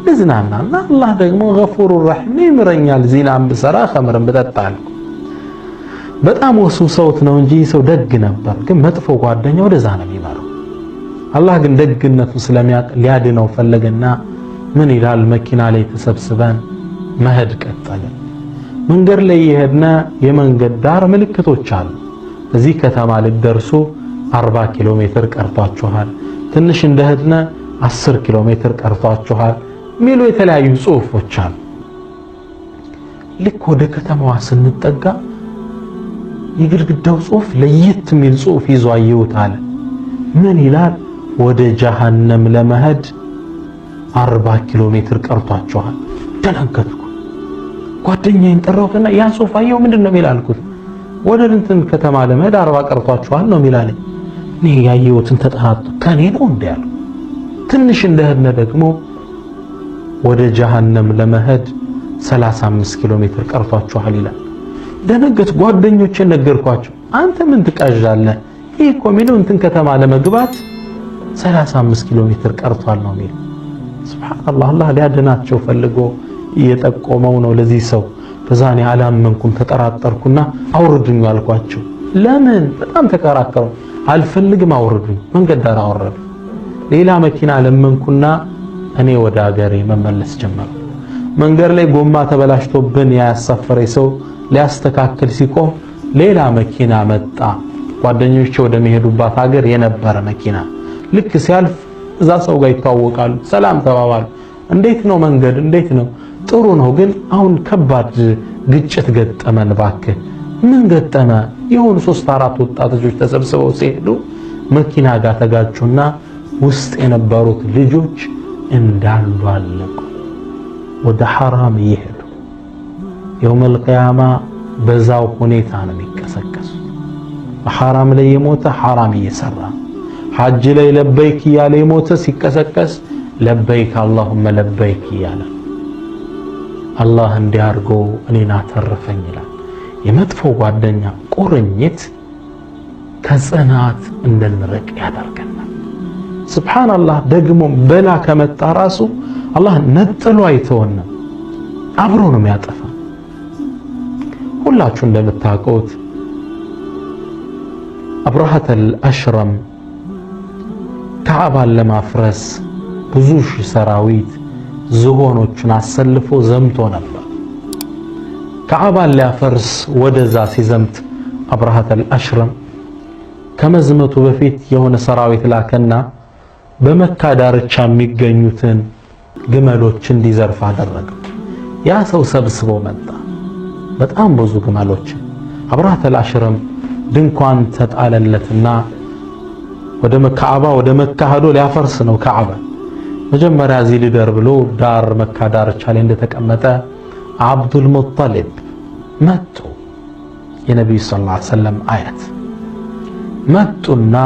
ልዝናናና አላህ ደግሞ ገፉሩ ረሒም ይምረኛል ዚናም ብሰራ ኸምርም ብጠጣ አልኩ። በጣም ወሱ ሰውት ነው እንጂ ሰው ደግ ነበር። ግን መጥፎ ጓደኛ ወደዛ ነው የሚመራው። አላህ ግን ደግነቱ ስለሚያውቅ ሊያድነው ፈለገና ምን ይላል? መኪና ላይ ተሰብስበን መሄድ ቀጠልን። መንገድ ላይ የሄድነ የመንገድ ዳር ምልክቶች አሉ። እዚህ ከተማ ልትደርሱ 40 ኪሎ ሜትር ቀርቷችኋል፣ ትንሽ እንደሄድነ 10 ኪሎ ሜትር ቀርቷችኋል ሚሉ የተለያዩ ጽሑፎች አሉ። ልክ ወደ ከተማዋ ስንጠጋ የግድግዳው ጽሑፍ ለየት የሚል ጽሑፍ ይዞ አየሁት አለ። ምን ይላል? ወደ ጀሃነም ለመሄድ 40 ኪሎ ሜትር ቀርቷችኋል። ደነገጥኩ። ጓደኛዬን ጠራሁትና ያ ጽሑፍ አየሁ ምንድነው የሚል አልኩት። ወደ እንትን ከተማ ለመሄድ 40 ቀርቷችኋል ነው የሚላለኝ። እኔ ያየሁትን ተጠራጠርኩ። ከኔ ነው እንዴ ያለው? ትንሽ እንደሄድነ ደግሞ ወደ ጀሃነም ለመሄድ 35 ኪሎ ሜትር ቀርቷችኋል ይላል። ደነገጥ። ጓደኞቼን ነገርኳቸው። አንተ ምን ትቃዣለህ? ይሄ እኮ የሚለው እንትን ከተማ ለመግባት 35 ኪሎ ሜትር ቀርቷል ነው የሚለው። ሱብሃንአላህ። አላህ ሊያድናቸው ፈልጎ እየጠቆመው ነው ለዚህ ሰው። ከዛ እኔ አላመንኩም፣ ተጠራጠርኩና አውርዱኝ አልኳቸው። ለምን? በጣም ተከራከሩ። አልፈልግም፣ አውርዱኝ። መንገድ ዳር አወረዱ። ሌላ መኪና ለመንኩና እኔ ወደ ሀገሬ መመለስ ጀመርኩ። መንገድ ላይ ጎማ ተበላሽቶብን ያሳፈረ ሰው ሊያስተካክል ሲቆም ሌላ መኪና መጣ። ጓደኞቼ ወደ መሄዱባት ሀገር የነበረ መኪና። ልክ ሲያልፍ እዛ ሰው ጋር ይታወቃሉ፣ ሰላም ተባባሉ። እንዴት ነው መንገድ? እንዴት ነው? ጥሩ ነው፣ ግን አሁን ከባድ ግጭት ገጠመን። እባክህ ምን ገጠመ? የሆኑ 3-4 ወጣቶች ተሰብስበው ሲሄዱ መኪና ጋር ተጋጩና ውስጥ የነበሩት ልጆች እንዳሉ አለቁ። ወደ ሐራም እየሄዱ የውመል ቂያማ በዛው ሁኔታ ነው የሚቀሰቀሱት። በሐራም ላይ የሞተ ሐራም እየሰራ፣ ሐጅ ላይ ለበይክ እያለ የሞተ ሲቀሰቀስ ለበይክ አላሁመ ለበይክ እያለ አላህ እንዲያርጎ እኔን አተረፈኝ ይላል። የመጥፎ ጓደኛ ቁርኝት ከጽናት እንድንርቅ ያደርገናል። ሱብሃንአላህ። ደግሞ በላ ከመጣ ራሱ አላህ ነጥሎ አይተወንም፣ አብሮ ነው የሚያጠፋ። ሁላችሁ እንደምታውቁት አብረሃተል አሽረም ካዕባን ለማፍረስ ብዙ ሺህ ሰራዊት ዝሆኖችን አሰልፎ ዘምቶ ነበር። ከዓባን ሊያፈርስ ወደዛ ሲዘምት አብርሃተል አሽረም ከመዝመቱ በፊት የሆነ ሰራዊት ላከና በመካ ዳርቻ የሚገኙትን ግመሎች እንዲዘርፍ አደረገ። ያ ሰው ሰብስቦ መጣ፣ በጣም ብዙ ግመሎች። አብርሃተል አሽረም ድንኳን ተጣለለትና ወደ መካዓባ ወደ መካ ሄዶ ሊያፈርስ ነው። ከዓባ መጀመሪያ እዚህ ሊደር ብሎ ዳር መካ ዳርቻ ላይ እንደተቀመጠ አብዱል ሙጠሊብ መጡ። የነብዩ ሰለላሁ ዐለይሂ ወሰለም አያት መጡና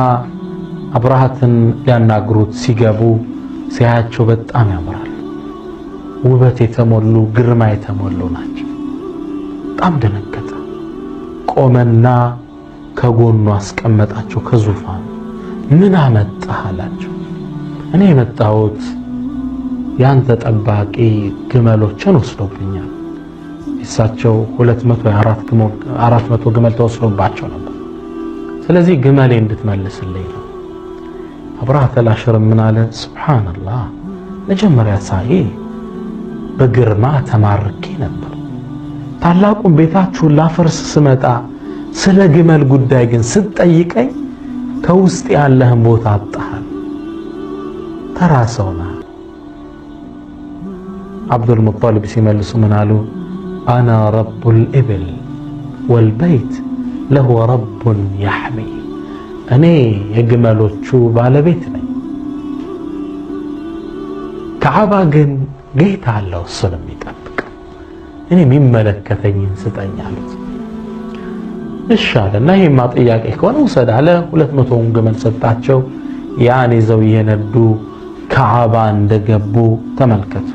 አብርሃትን ሊያናግሩት ሲገቡ ሲያያቸው በጣም ያምራል፣ ውበት የተሞሉ ግርማ የተሞሉ ናቸው። በጣም ደነገጠ። ቆመና ከጎኑ አስቀመጣቸው ከዙፋኑ። ምን አመጣህ አላቸው። እኔ የመጣሁት ያንተ ጠባቂ ግመሎችን ወስዶብኛል። እሳቸው 400 ግመል ተወስዶባቸው ነበር። ስለዚህ ግመሌ እንድትመልስልኝ ነው። አብርሃተል አሽረም ምን አለ? ሱብሃንአላህ፣ መጀመሪያ ሳይ በግርማ ተማርኬ ነበር። ታላቁን ቤታችሁን ላፈርስ ስመጣ ስለ ግመል ጉዳይ ግን ስትጠይቀኝ ከውስጥ ያለህን ቦታ አጣሃል። ተራ ሰው ነህ። አብዱል ሙጠሊብ ሲመልሱ ምን አሉ? አና ረቡል ኢብል ወልበይት ለሁ ረቡን ያሕሚ፣ እኔ የግመሎቹ ባለቤት ነኝ፣ ከዓባ ግን ጌታ አለው እሱን የሚጠብቅ፣ እኔ የሚመለከተኝን ስጠኝ አሉት። እሺ አለና ይሄማ ጥያቄ ከሆነ ውሰድ አለ። 200ውን ግመል ሰጣቸው። ያን ይዘው እየነዱ ከዓባ እንደገቡ ተመልከቱ።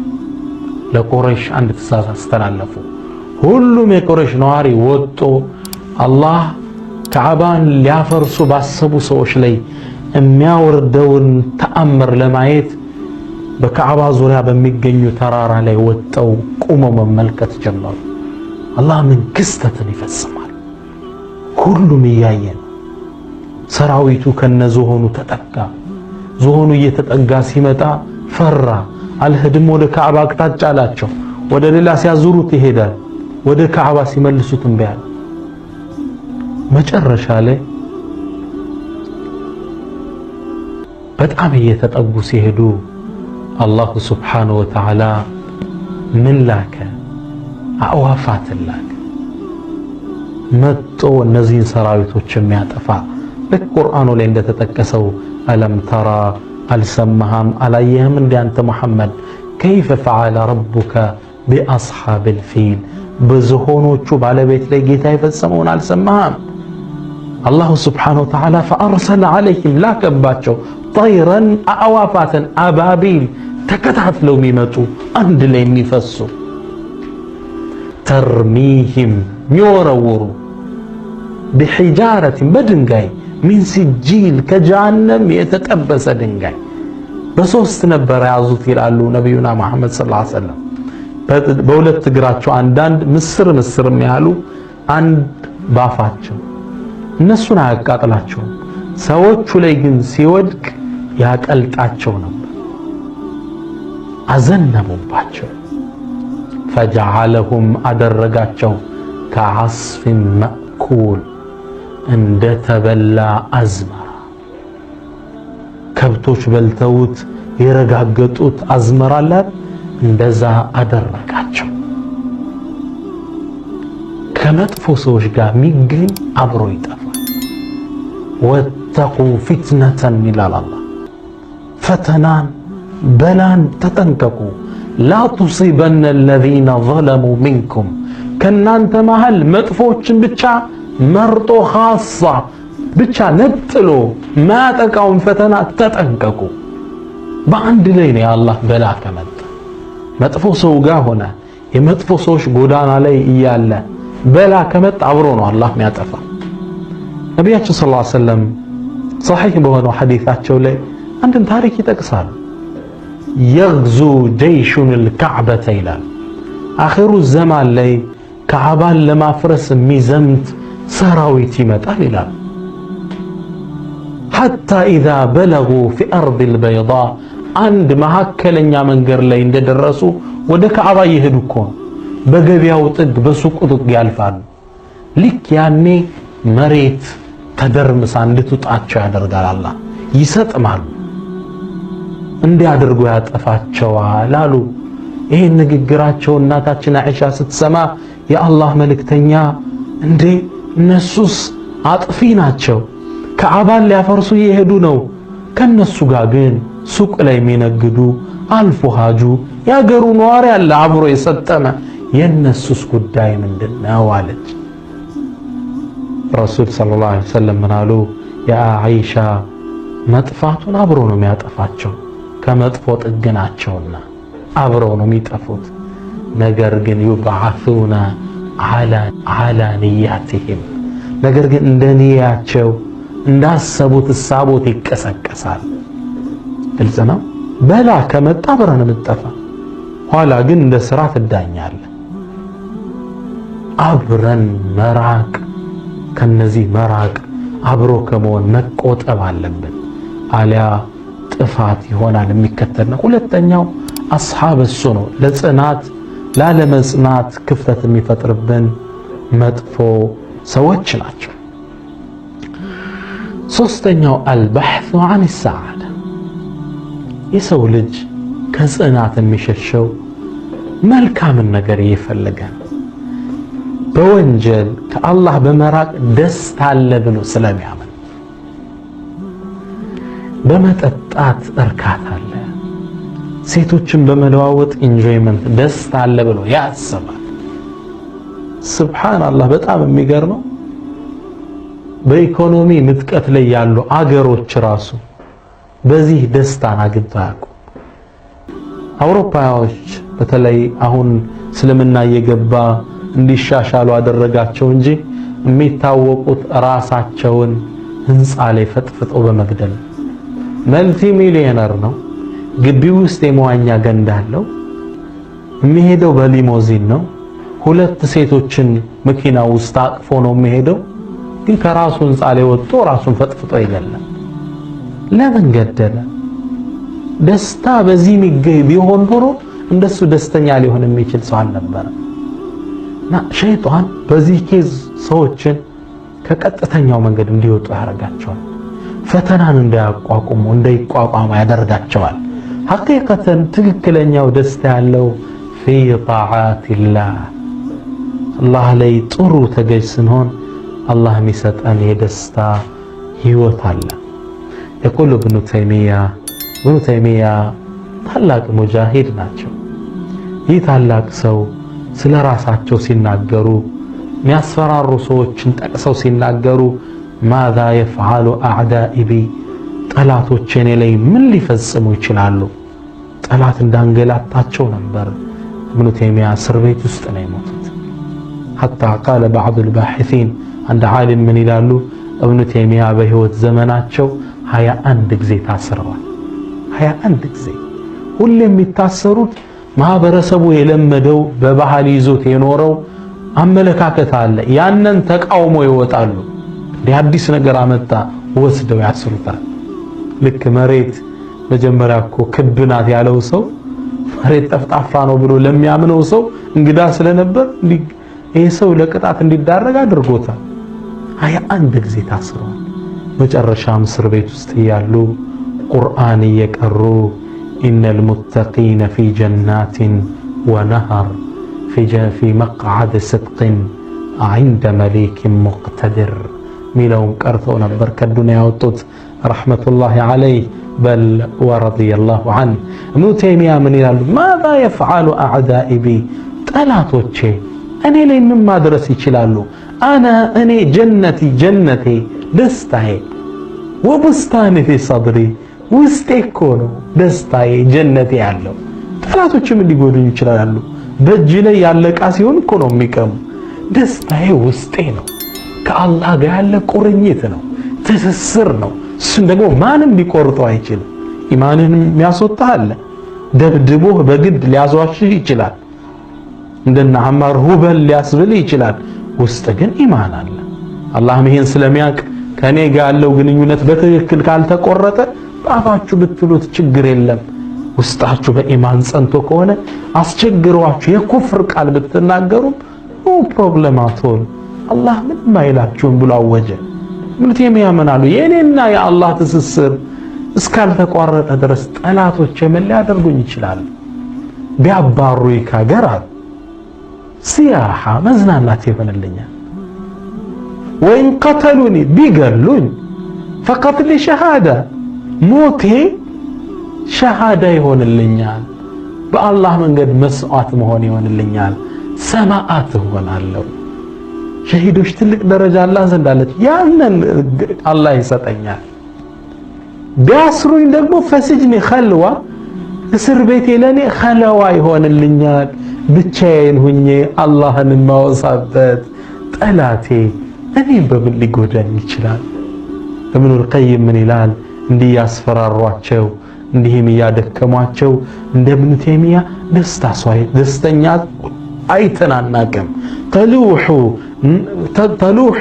ለቁረይሽ አንድ ትእዛዝ አስተላለፉ። ሁሉም የቁረይሽ ነዋሪ ወጦ አላህ ከዓባን ሊያፈርሱ ባሰቡ ሰዎች ላይ የሚያወርደውን ተአምር ለማየት በከዓባ ዙሪያ በሚገኙ ተራራ ላይ ወጠው ቁመው መመልከት ጀመሩ። አላህ ምን ክስተትን ይፈጽማል። ሁሉም እያየን ሰራዊቱ ከነዝሆኑ ተጠጋ። ዝሆኑ እየተጠጋ ሲመጣ ፈራ። አልሄድም ወደ ከዓባ አቅጣጫ አላቸው። ወደ ሌላ ሲያዙሩት ይሄዳል። ወደ ከዓባ ሲመልሱት እምቢ አለ። መጨረሻ ላይ በጣም እየተጠጉ ሲሄዱ አላሁ ሱብሓነሁ ወተዓላ ምን ላከ? አዕዋፋትን ላከ። መጦ እነዚህን ሰራዊቶች የሚያጠፋ ልክ ቁርአኑ ላይ እንደተጠቀሰው አለም ተራ፣ አልሰማህም አላየህም እንደ አንተ ሙሐመድ ከይፈ ፈዓለ ረቡከ ቢአስሓብል ፊል፣ በዝሆኖቹ ባለቤት ላይ ጌታ የፈጸመውን አልሰማህም? አላሁ ስብሓነሁ ወተዓላ ፈአርሰለ ዐለይሂም ላከባቸው ጠይረን አዕዋፋትን አባቢል ተከታትለው የሚመጡ አንድ ላይ የሚፈሱ ተርሚሂም የሚወረውሩ ቢሒጃረትን በድንጋይ ሚን ሲጂል ከጀሃነም የተጠበሰ ድንጋይ በሶስት ነበር ያዙት ይላሉ ነቢዩና መሐመድ ሰለላሁ ዐለይሂ ወሰለም። በሁለት እግራቸው አንዳንድ ምስር የሚያሉ አንድ ባፋቸው። እነሱን አያቃጥላቸውም፣ ሰዎቹ ላይ ግን ሲወድቅ ያቀልጣቸው ነበር። አዘነሙባቸው። ፈጀዐለሁም አደረጋቸው ከዐስፊን መእኩል እንደተበላ አዝመራ፣ ከብቶች በልተውት የረጋገጡት አዝመራ አለ፣ እንደዛ አደረጋቸው። ከመጥፎ ሰዎች ጋር የሚገኝ አብሮ ይጠፋል። ወተቁ ፊትነተን ይላል አላህ። ፈተናን በላን ተጠንቀቁ። ላ ቱሲበነ አለዚነ ዘለሙ ሚንኩም፣ ከናንተ መሃል መጥፎችን ብቻ መርጦ ኻሳ ብቻ ነጥሎ ማያጠቃውን ፈተና ተጠንቀቁ። በአንድ ላይ ነው የአላህ በላ ከመጣ። መጥፎ ሰው ጋር ሆነ የመጥፎ ሰዎች ጎዳና ላይ እያለ በላ ከመጣ አብሮ ነው አላህ የሚያጠፋ። ነቢያችን ሰለላሁ ዐለይሂ ወሰለም ሰሒህ በሆነው ሐዲታቸው ላይ አንድን ታሪክ ይጠቅሳሉ። የግዙ ጀይሹን ልከዕበተ ይላል። አኺሩ ዘማን ላይ ከዓባን ለማፍረስ የሚዘምት ሰራዊት ይመጣል ይላል። ሐታ ኢዛ በለጉ ፊ አርዲል በይዳ፣ አንድ መካከለኛ መንገድ ላይ እንደደረሱ ወደ ከዓባ እየሄዱ እኮ ነው። በገበያው ጥግ በሱቁ ጥግ ያልፋሉ። ልክ ያኔ መሬት ተደርምሳ እንድትውጣቸው ያደርጋል አላህ። ይሰጥማሉ፣ እንዲያደርጉ ያጠፋቸዋል አሉ። ይሄን ንግግራቸው እናታችን አይሻ ስትሰማ የአላህ መልእክተኛ እንዴ እነሱስ አጥፊ ናቸው፣ ከዓባን ሊያፈርሱ እየሄዱ ነው፣ ከነሱ ጋር ግን ሱቅ ላይ የሚነግዱ አልፎ ሀጁ ያገሩ ነዋሪ ያለ አብሮ የሰጠመ የነሱስ ጉዳይ ምንድነው አለች። ረሱል ሰለላሁ ዐለይሂ ወሰለም ምን አሉ? ያ አይሻ መጥፋቱን አብሮ ነው የሚያጠፋቸው፣ ከመጥፎ ጥግ ናቸውና አብረው ነው የሚጠፉት። ነገር ግን ዩብዓሱና ዐላ ንያቲሂም፣ ነገር ግን እንደ ንያቸው እንዳሰቡት እሳቦት ይቀሰቀሳል። ግልጽ ነው። በላ ከመጣ አብረን የምትጠፋ ኋላ ግን እንደ ስራ ትዳኛለህ። አብረን መራቅ፣ ከነዚህ መራቅ አብሮ ከመሆን መቆጠብ አለብን። አሊያ ጥፋት ይሆናል የሚከተል ነው። ሁለተኛው አስሓብ እሱ ነው። ለጽናት ላለመጽናት ክፍተት የሚፈጥርብን መጥፎ ሰዎች ናቸው። ሶስተኛው አልበሕሱ ዐን ሰዓዳ፣ የሰው ልጅ ከጽናት የሚሸሸው መልካምን ነገር እየፈለገ በወንጀል ከአላህ በመራቅ ደስታ አለ ብሎ ስለሚያምን፣ በመጠጣት እርካታ አለ፣ ሴቶችን በመለዋወጥ ኢንጆይመንት ደስታ አለ ብሎ ያስባል። ሱብሃንአላህ በጣም የሚገርመው በኢኮኖሚ ምጥቀት ላይ ያሉ አገሮች ራሱ በዚህ ደስታን አግኝተው አያውቁም። አውሮፓዎች በተለይ አሁን እስልምና እየገባ እንዲሻሻሉ አደረጋቸው እንጂ የሚታወቁት ራሳቸውን ህንፃ ላይ ፈጥፍጠው በመግደል መልቲ ሚሊዮነር ነው። ግቢው ውስጥ የመዋኛ ገንዳ አለው። የሚሄደው በሊሞዚን ነው። 2 ሴቶችን መኪና ውስጥ አቅፎ ነው የሚሄደው። ግን ከራሱ ህንፃ ላይ ወጥቶ ራሱን ፈጥፍጦ ይገላል። ለምን ገደለ? ደስታ በዚህ የሚገኝ ቢሆን ኖሮ እንደሱ ደስተኛ ሊሆን የሚችል ሰው አልነበረ። እና ሸይጣን በዚህ ኬዝ ሰዎችን ከቀጥተኛው መንገድ እንዲወጡ ያደርጋቸዋል። ፈተናን እንዳያቋቁሙ እንዳይቋቋሙ ያደርጋቸዋል። ሐቂቀተን ትክክለኛው ደስታ ያለው ፊ ጣዓቲላህ፣ አላህ ላይ ጥሩ ተገዥ ስንሆን አላህ የሚሰጠን የደስታ ህይወት አለ። የቁል ኢብኑ ተይሚያ ታላቅ ሙጃሂድ ናቸው። ይህ ታላቅ ሰው ስለ ራሳቸው ሲናገሩ የሚያስፈራሩ ሰዎችን ጠቅሰው ሲናገሩ ማዛ የፍዓሉ አዕዳኢ ቢ፣ ጠላቶቼ እኔ ላይ ምን ሊፈጽሙ ይችላሉ? ጠላት እንዳንገላታቸው ነበር። ኢብኑ ተይሚያ እስር ቤት ውስጥ ነው የሞቱት። ሐታ ቃለ ባዕዱል ባሒሲን፣ አንድ ዓሊም ምን ይላሉ? ኢብኑ ተይሚያ በህይወት ዘመናቸው 21 ጊዜ ታስረዋል። 21 ጊዜ። ሁሌ የሚታሰሩት ማህበረሰቡ የለመደው በባህል ይዞት የኖረው አመለካከት አለ። ያንን ተቃውሞ ይወጣሉ። አዲስ ነገር አመጣ ወስደው ያስሩታል። ልክ መሬት መጀመሪያ እኮ ክብ ናት ያለው ሰው መሬት ጠፍጣፋ ነው ብሎ ለሚያምነው ሰው እንግዳ ስለነበር ይሄ ሰው ለቅጣት እንዲዳረግ አድርጎታል። 21 ጊዜ ታስረዋል። መጨረሻም እስር ቤት ውስጥ ያሉ ቁርአን እየቀሩ ኢነል ሙተቂነ ፊ ጀናቲን ወነሃር ፊ መቅዓድ ስድቅን ዐንደ መሊክን ሙቅተድር ሚለውን ቀርተው ነበር ከዱንያ ያወጡት ረሕመቱላሂ ዐለይህ በል ወረዲየላሁ ዐንሁ። ኢብኑ ተይሚያ ምን ይላሉ? ማዛ የፍዓሉ አዕዳኢ ቢ፣ ጠላቶቼ እኔ ላይ ምን ማድረስ ይችላሉ? እኔ ጀነቴ ደስታዬ፣ ወቡስታኒ ፊ ሰድሪ፣ ውስጤ እኮ ነው ደስታዬ ጀነቴ ያለው። ጠላቶችም ሊጎዱኝ ይችላሉ። በእጅ ላይ ያለ ዕቃ ሲሆን እኮ ነው የሚቀሙ። ደስታዬ ውስጤ ነው። ከአላህ ጋር ያለ ቁርኝት ነው፣ ትስስር ነው። እሱን ደግሞ ማንም ሊቆርጠው አይችልም። ኢማንህን የሚያስወጣህ አለ፣ ደብድቦህ በግድ ሊያስዋሽህ ይችላል። እንደነ አማር ሁበል ሊያስብል ይችላል። ውስጥ ግን ኢማን አለ። አላህም ይሄን ስለሚያውቅ ከኔ ጋር ያለው ግንኙነት በትክክል ካልተቆረጠ በአፋችሁ ብትሉት ችግር የለም፣ ውስጣችሁ በኢማን ጸንቶ ከሆነ አስቸግሯችሁ የኩፍር ቃል ብትናገሩም ኖ ፕሮብለም አትሆን አላህ ምንም አይላችሁም ብሎ አወጀ። ምን ተሚያመናሉ የኔና የአላህ ትስስር እስካልተቋረጠ ድረስ ጠላቶች ምን ሊያደርጉኝ ይችላል? ቢያባሩኝ ከሀገር ሲያሃ መዝናናት ይሆንልኛል። ወይን ቀተሉኒ ቢገሉኝ ፈቀትሊ ሸሃዳ ሞቴ ሸሃዳ ይሆንልኛል። በአላህ መንገድ መስዋዕት መሆን ይሆንልኛል። ሰማዕት እሆናለሁ። ሸሂዶች ትልቅ ደረጃ አላህ ዘንድ አለች። ያንን አላህ ይሰጠኛል። ቢያስሩኝ ደግሞ ፈስጅኒ ኸልዋ እስር ቤቴ ለኔ ኸለዋ ይሆንልኛል። ብቻዬን ሁኜ አላህን የማወሳበት ጠላቴ እኔም በምን ሊጎዳኝ ይችላል? ኢብኑል ቀይም ምን ይላል? እንዲህ ያስፈራሯቸው እንዲህም እያደከሟቸው እንደ ኢብኑ ተይሚያ ደስተኛ አይተናናቅም። ተሉሑ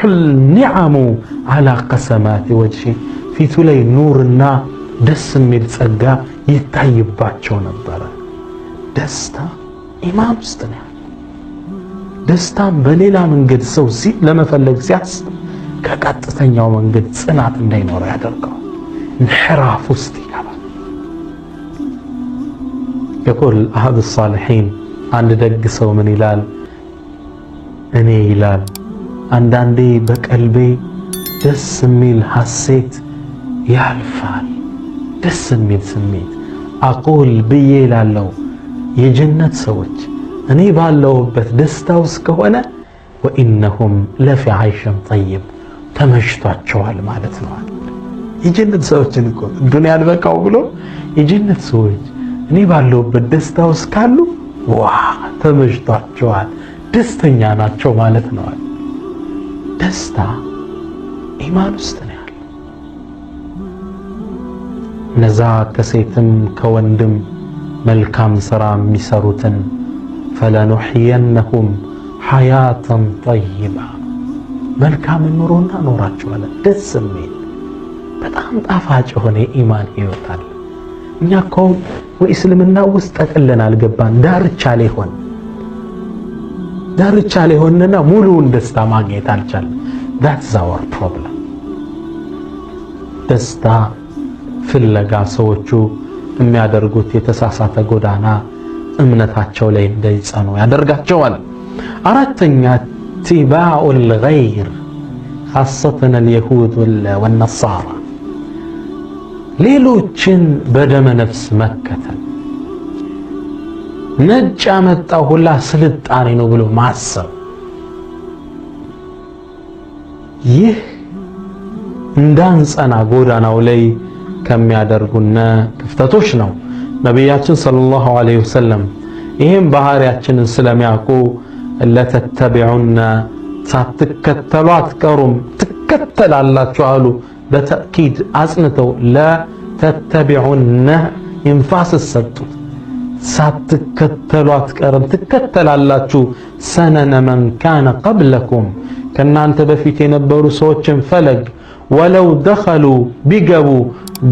النعم على قسمات وجهه ፊቱ ላይ ኑርና ደስ የሚል ጸጋ ይታይባቸው ነበረ። ደስታ ኢማን ውስጥ ነው። ደስታም በሌላ መንገድ ሰው ለመፈለግ ሲያስብ ከቀጥተኛው መንገድ ጽናት እንዳይኖር ያደርገዋል። እንሕራፍ ውስጥ ይገባል። يقول أحد الصالحين አንድ ደግ ሰው ምን ይላል? እኔ ይላል አንዳንዴ በቀልቤ ደስ የሚል ሐሴት ያልፋል። ደስ የሚል ስሜት አቁል ብዬ ይላለው የጀነት ሰዎች እኔ ባለውበት ደስታ ውስጥ ከሆነ ወኢነሁም ለፊ ዐይሽን ጠይብ ተመችቷቸዋል ማለት ነው። የጀነት ሰዎችን እኮ ዱንያ አልበቃው ብሎ የጀነት ሰዎች እኔ ባለውበት ደስታ ውስጥ ካሉ ዋ ተመችቷቸዋል፣ ደስተኛ ናቸው ማለት ነው። ደስታ ኢማን ውስጥ ነው ያለው። እነዛ ከሴትም ከወንድም መልካም ሥራ የሚሰሩትን ፈለኑሕየነሁም ሐያተን ጠይባ መልካም ኑሮና ኖራቸዋለን። ደስ የሚል በጣም ጣፋጭ የሆነ የኢማን ሕይወት አለ። እኛ እኮ ወእስልምና ውስጥ ጠቅለን አልገባን። ዳርቻ ላይ ሆነና ሙሉውን ደስታ ማግኘት አልቻለም። that's our problem። ደስታ ፍለጋ ሰዎቹ የሚያደርጉት የተሳሳተ ጎዳና እምነታቸው ላይ እንዳይጸኑ ያደርጋቸዋል። አራተኛ ኢትባኡል ገይር ኻሰተን اليهود والنصارى ሌሎችን በደመ ነፍስ መከተል፣ ነጭ ያመጣው ሁላ ስልጣኔ ነው ብሎ ማሰብ፣ ይህ እንዳንጸና ጎዳናው ላይ ከሚያደርጉና ክፍተቶች ነው። ነቢያችን ሰለላሁ ዐለይሂ ወሰለም ይህም ባህሪያችንን ስለሚያውቁ ለተተቢዑና ሳትከተሉ አትቀሩም ትከተላላችሁ አሉ። በተእኪድ አጽንተው ለተተቢዑነ ኢንፋስ ሰጡት። ሳትከተሉ አትቀርም ትከተላላችሁ። ሰነነ መን ካነ ቀብለኩም ከናንተ በፊት የነበሩ ሰዎችን ፈለግ ወለው ደኸሉ ቢገቡ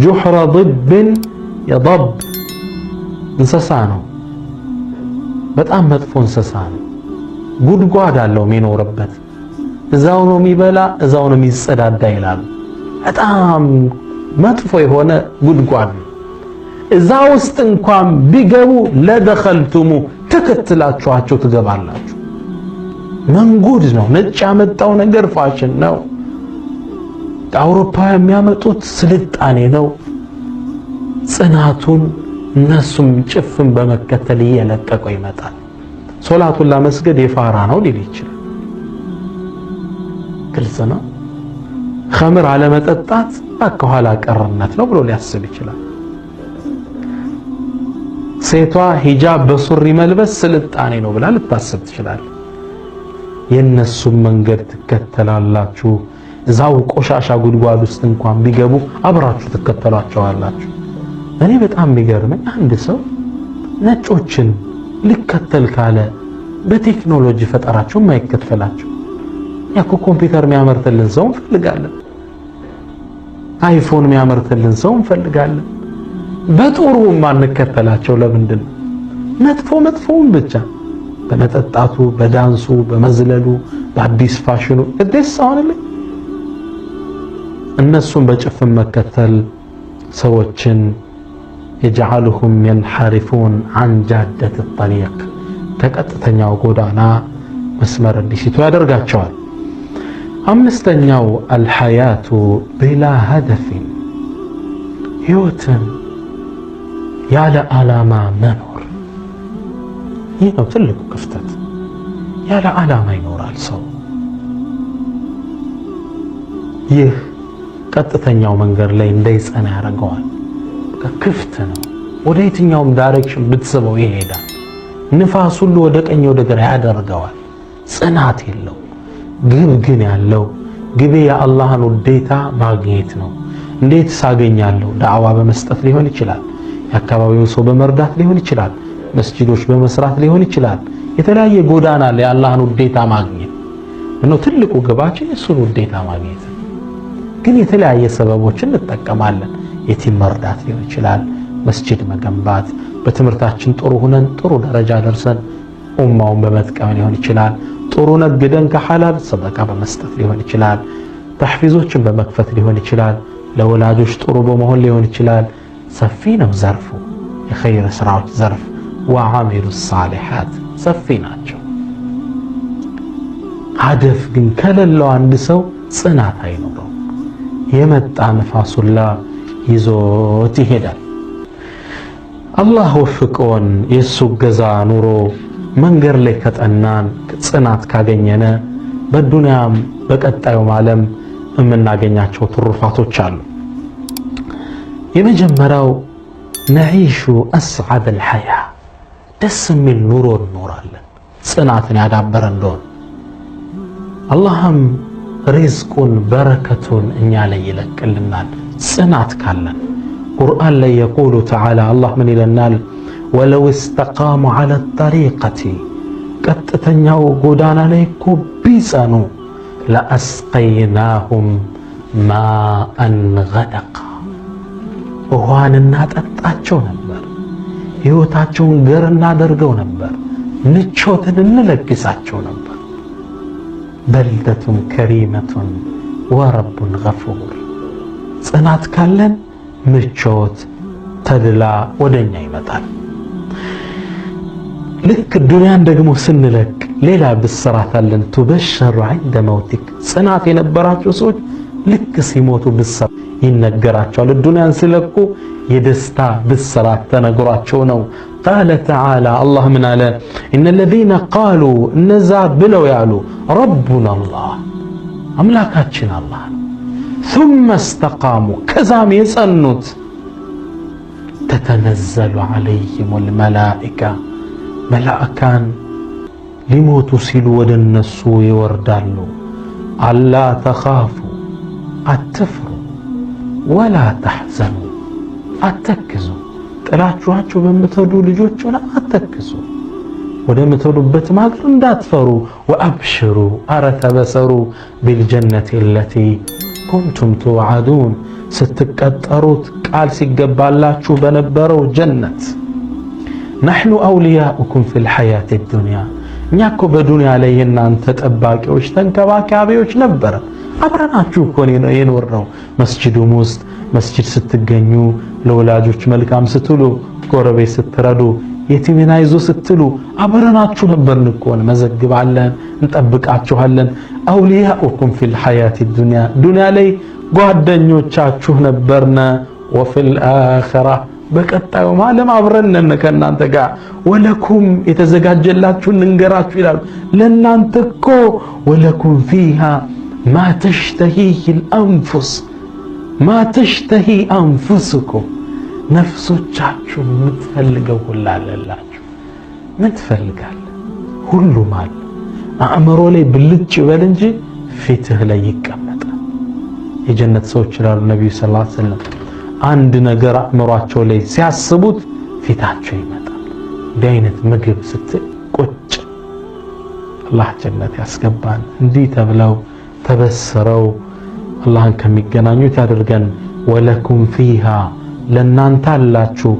ጁሕረ ضብን የضብ እንስሳ ነው፣ በጣም መጥፎ እንስሳ ነው። ጉድጓድ አለው የሚኖርበት፣ እዛው ነው የሚበላ እዛው ነው የሚጸዳዳ ይላሉ። በጣም መጥፎ የሆነ ጉድጓድ ነው። እዛ ውስጥ እንኳን ቢገቡ ለደኸልቱሙ ተከትላችኋቸው ትገባላችሁ። መንጉድ ነው። ነጭ ያመጣው ነገር ፋሽን ነው። አውሮፓ የሚያመጡት ስልጣኔ ነው። ጽናቱን እነሱም ጭፍን በመከተል እየለቀቀው ይመጣል። ሶላቱን ለመስገድ የፋራ ነው ሊል ይችላል። ግልጽ ነው። ኸምር አለመጠጣት ከኋላ ቀርነት ነው ብሎ ሊያስብ ይችላል። ሴቷ ሂጃብ በሱሪ መልበስ ስልጣኔ ነው ብላ ልታስብ ትችላል። የነሱም መንገድ ትከተላላችሁ። እዛው ቆሻሻ ጉድጓድ ውስጥ እንኳን ቢገቡ አብራችሁ ትከተሏቸዋላችሁ። እኔ በጣም የሚገርመኝ አንድ ሰው ነጮችን ልከተል ካለ በቴክኖሎጂ ፈጠራቸው የማይከተላቸው ያኮ ኮምፒውተር የሚያመርትልን ሰው እንፈልጋለን። አይፎን የሚያመርትልን ሰው እንፈልጋለን። በጥሩ ማንከተላቸው ለምንድን ነው? መጥፎውን ብቻ በመጠጣቱ፣ በዳንሱ፣ በመዝለሉ፣ በአዲስ ፋሽኑ ደስ አሁንልኝ። እነሱን በጭፍን መከተል ሰዎችን يجعلهم ينحرفون عن جادة الطريق ከቀጥተኛው ጎዳና መስመር እንዲስቱ ያደርጋቸዋል። አምስተኛው الحياة بلا هدف ህይወትን ያለ ዓላማ መኖር። ይህ ነው ትልቁ ክፍተት። ያለ ዓላማ ይኖራል ሰው። ይህ ቀጥተኛው መንገድ ላይ እንዳይጸና ያደርገዋል። ክፍት ነው። ወደ የትኛውም ዳይሬክሽን ብትስበው ይሄዳል። ንፋስ ሁሉ ወደ ቀኝ ወደ ግራ ያደርገዋል። ጽናት የለው። ግብ ግን ያለው ግቤ የአላህን ውዴታ ማግኘት ነው። እንዴት ሳገኛለሁ? ዳዕዋ በመስጠት ሊሆን ይችላል። የአካባቢውን ሰው በመርዳት ሊሆን ይችላል። መስጂዶች በመስራት ሊሆን ይችላል። የተለያየ ጎዳና ላይ የአላህን ውዴታ ማግኘት ነው ትልቁ ግባችን። እሱን ውዴታ ማግኘት ግን የተለያየ ሰበቦችን እንጠቀማለን። የቲም መርዳት ሊሆን ይችላል። መስጂድ መገንባት፣ በትምህርታችን ጥሩ ሆነን ጥሩ ደረጃ ደርሰን ኡማውን በመጥቀም ሊሆን ይችላል። ጥሩ ነግደን ከሐላል ሰደቃ በመስጠት ሊሆን ይችላል። ተሕፊዞችን በመክፈት ሊሆን ይችላል። ለወላጆች ጥሩ በመሆን ሊሆን ይችላል። ሰፊ ነው ዘርፉ። የኸይር ስራዎች ዘርፍ ወዓሚሉ ሳሊሓት ሰፊ ናቸው። ሀደፍ ግን ከሌለው አንድ ሰው ጽናት አይኖረው። የመጣ ነፋሱላ ይዞት ይሄዳል። አላህ ወፍቆን የሱ ገዛ ኑሮ መንገድ ላይ ከጠናን ጽናት ካገኘነ በዱንያም በቀጣዩም ዓለም የምናገኛቸው ትሩፋቶች አሉ። የመጀመሪያው ነዒሹ አስዓደ አልሐያ ደስ የሚል ኑሮ እንኖራለን። ጽናትን ያዳበረ እንደሆነ አላህም ሪዝቁን በረከቱን እኛ ላይ ይለቅልናል። ጽናት ካለን ቁርአን ላይ የቁሉ ተዓላ አላህ ምን ይለናል? ወለው እስተቃሙ ዐለ ጠሪቀቲ ቀጥተኛው ጎዳና ላይ እኮ ቢጸኑ ለአስቀይናሁም ማአን ገደቃ ውሃን እናጠጣቸው ነበር። ሕይወታቸውን ገር እናደርገው ነበር። ምቾትን እንለግሳቸው ነበር። በልደቱን ከሪመቱን ወረቡን ገፉር ጽናት ካለን ምቾት ተድላ ወደኛ ይመጣል። ልክ ዱንያን ደግሞ ስንለቅ ሌላ ብስራት አለን። ቱበሸሩ ዐንደ መውቲክ ጽናት የነበራቸው ሰዎች ልክ ሲሞቱ ብስራት ይነገራቸዋል። ዱንያን ሲለቁ የደስታ ብስራት ተነግሯቸው ነው። ቃለ ተዓላ አላህ ምን አለ? ኢነ ለዚነ ቃሉ እነዛ ብለው ያሉ ረቡና አላህ አምላካችን አላህ ነው። ሱመ እስተቃሙ ከዛም የጸኑት ተተነዘሉ ዐለይሂሙል መላኢካ መላእካን ሊሞቱ ሲሉ ወደ እነሱ ይወርዳሉ። አላ ተኻፉ አትፍሩ፣ ወላ ተሕዘኑ አተክዙ ጥላችኋቸው በምትሄዱ ልጆች ሆነ አተክዙ፣ ወደ ምትሄዱበት ማገር እንዳትፈሩ። ወአብሽሩ አረ ተበሰሩ ቢልጀነቲ አለቲ ኩንቱም ትውዓዱን ስትቀጠሩት ቃል ሲገባላችሁ በነበረው ጀነት። ነሕኑ አውልያኡኩም ፊል ሐያቲ ዱንያ እኛ እኮ በዱንያ ላይ የእናንተ ጠባቂዎች ተንከባካቢዎች ነበረ። አብረናችሁ እኮ የኖርነው መስጂዱም ውስጥ መስጂድ ስትገኙ፣ ለወላጆች መልካም ስትሉ፣ ጎረቤት ስትረዱ፣ የቲምን አይዞ ስትሉ አብረናችሁ ነበርን እኮ። እንመዘግባለን፣ እንጠብቃችኋለን። አውልያኡኩም ፊል ሐያቲ ዱንያ ዱንያ ላይ ጓደኞቻችሁ ነበርነ። ወፊል አኺራ በቀጣዩም ዓለም አብረን ነን ከእናንተ ጋር። ወለኩም የተዘጋጀላችሁ እንንገራችሁ ይላሉ። ለእናንተ እኮ ወለኩም ፊሃ ማ ተሽተሂህ አልአንፉስ ማ ተሽተሂ አንፉስኩም ነፍሶቻችሁ የምትፈልገው ሁሉ አለላችሁ። ምን ትፈልጋለህ? ሁሉም አለ። አእምሮ ላይ ብልጭ ይበል እንጂ ፊትህ ላይ ይቀመጣል። የጀነት ሰዎች ይላሉ ነቢዩ ሰለላሁ ዐለይሂ ወሰለም አንድ ነገር አእምሯቸው ላይ ሲያስቡት ፊታቸው ይመጣል። እንዲህ አይነት ምግብ ስትቆጭ አላህ ጀነት ያስገባን። እንዲህ ተብለው ተበስረው አላህን ከሚገናኙት ያድርገን። ወለኩም ፊሃ ለናንተ አላችሁ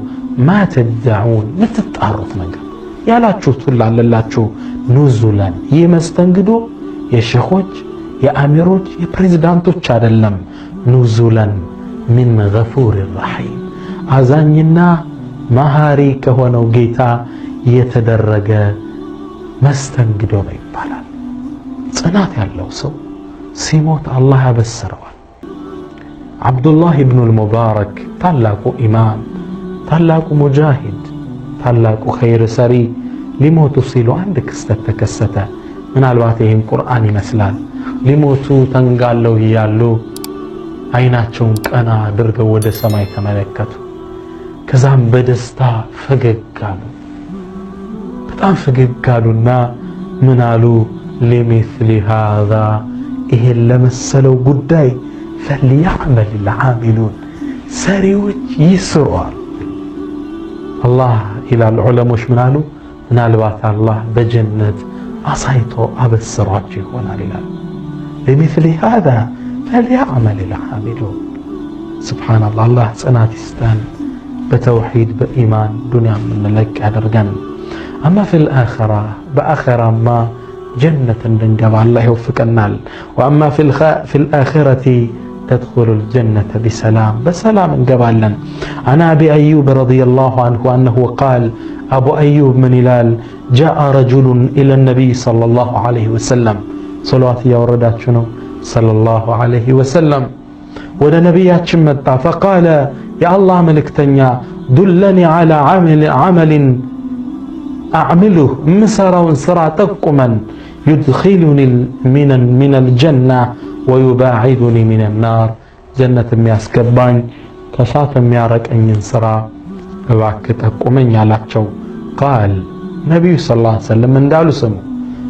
ማ ተድዑን ምትጣሩት ነገር ያላችሁት ሁሉ አለላችሁ። ኑዙላን ይህ መስተንግዶ የሼኾች የአሚሮች የፕሬዝዳንቶች አይደለም። ኑዙላን ሚን ገፉር ረሒም አዛኝና መሃሪ ከሆነው ጌታ የተደረገ መስተንግዶ ነው ይባላል። ጽናት ያለው ሰው ሲሞት አላህ ያበስረዋል። አብዱላህ ኢብኑል ሙባረክ ታላቁ ኢማም፣ ታላቁ ሙጃሂድ፣ ታላቁ ኸይር ሰሪ ሊሞቱ ሲሉ አንድ ክስተት ተከሰተ። ምናልባት ይህም ቁርአን ይመስላል። ሊሞቱ ተንጋለው እያሉ አይናቸውን ቀና አድርገው ወደ ሰማይ ተመለከቱ። ከዛም በደስታ ፈገግ አሉ። በጣም ፈገግ አሉና ምን አሉ? ለሚስሊ ሃዛ ይሄን ለመሰለው ጉዳይ ፈልያዕመል ልዓሚሉን ሰሪዎች ይስሯል። አላህ ይላል ዑለሞች ምን አሉ? ምናልባት አላህ በጀነት አሳይቶ አበስሯቸው ይሆናል ይላል። ለሚስሊ ሃዛ ፈልያዕመል ልዓሚሉን። ሱብሓነላህ። አላህ ጽናት ይስጠን፣ በተውሂድ በኢማን ዱንያ ምንለቅ ያደርገን። አማ ፊል አኺራ በአኺራማ ጀነት እንድንገባ አላህ ይወፍቀናል። ወአማ ፊል አኺረቲ ተድኹሉል ጀነተ ቢሰላም በሰላም እንገባለን። አን አቢ አዩብ ረዲየላሁ ዐንሁ አነሁ ቃል አቡ አዩብ ምን ይላል? ጃአ ረጁሉን ኢለ ነቢይ ሰለላሁ ዐለይሂ ወሰለም ሰለዋት እያወረዳችሁ ነው። ሰለላሁ ዐለይሂ ወሰለም ወደ ነቢያችን መጣ። ፈቃለ የአላህ መልእክተኛ ዱለኒ ዐላ ዐመሊን አዕምሉህ ምሰራውን ስራ ጠቁመን ዩድኺሉኒ ሚነል ጀና ወዩባዒዱኒ ሚነናር ጀነት የሚያስገባኝ ከእሳት የሚያረቀኝን ስራ እባክህ ጠቁመኝ አላቸው። ቃል ነቢዩ ሰለላሁ ዐለይሂ ወሰለም እንዳሉ ስሙ፣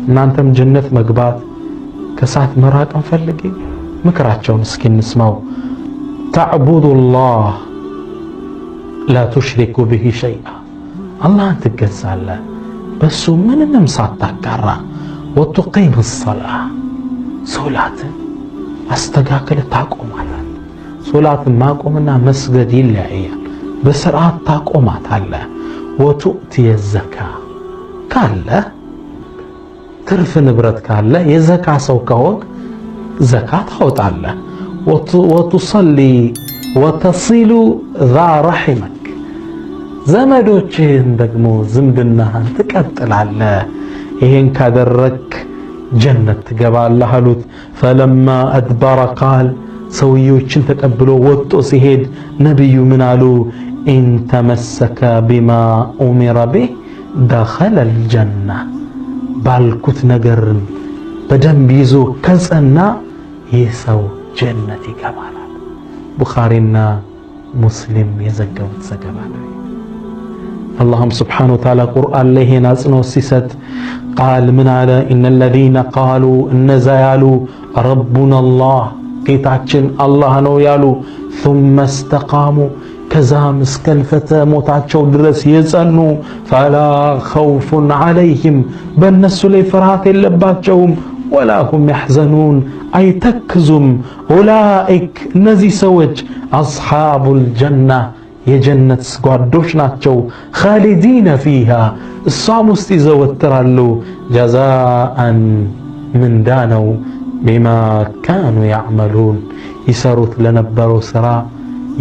እናንተም ጀነት መግባት ከእሳት መራቅን ፈልጊ። ምክራቸውን እስኪ እንስማው። ተዕቡዱላህ ላ ቱሽሪኩ ብሂ ሸይአ አላህን ትገዛለህ በሱ ምንንም ሳታጋራ። ወቱቂም ሰላህ ሶላትን አስተካክለ ታቆማለህ። ሶላትን ማቆምና መስገድ ይለያያል። በስርዓት ታቆማታለህ። ወቱእቲየ ዘካ ካለ ትርፍ ንብረት ካለ የዘካ ሰው ከሆንክ ዘካ ታወጣለህ። ወቱሰሊ ወተሲሉ ዛ ረሒመክ ዘመዶችህን ደግሞ ዝምድናህን ትቀጥላለህ። ይሄን ካደረክ ጀነት ትገባለህ አሉት። ፈለማ አድበረ ቃል ሰውዮችን ተቀብሎ ወጦ ሲሄድ ነቢዩ ምን አሉ? ኢንተመሰከ ቢማ ኡሚረ ቢህ ደኸለል ጀና ባልኩት ነገርን በደንብ ይዞ ከጸና ይህ ሰው ጀነት ይገባል። ቡኻሪና ሙስሊም የዘገቡት ዘገባ ነው። አላህም ስብሓነሁ ወተዓላ ቁርአን ላይ ይሄን አጽንኦት ሲሰጥ ቃል ምን አለ? ኢነለዚነ ቃሉ እነዛ ያሉ ረቡና አላህ ጌታችን አላህ ነው ያሉ ሱመ እስተቃሙ ከዛም እስከ ሕልፈተ ሞታቸው ድረስ የጸኑ ፈላ ኸውፉን ዐለይሂም በእነሱ ላይ ፍርሃት የለባቸውም ወላ ሁም ያሕዘኑን አይተክዙም። ኡላኢክ እነዚህ ሰዎች አስሓቡል ጀና የጀነት ጓዶች ናቸው። ኻሊዲነ ፊሃ እሷም ውስጥ ይዘወትራሉ። ጀዛአን ምንዳ ነው ቢማ ካኑ ያዕመሉን ይሰሩት ለነበረው ስራ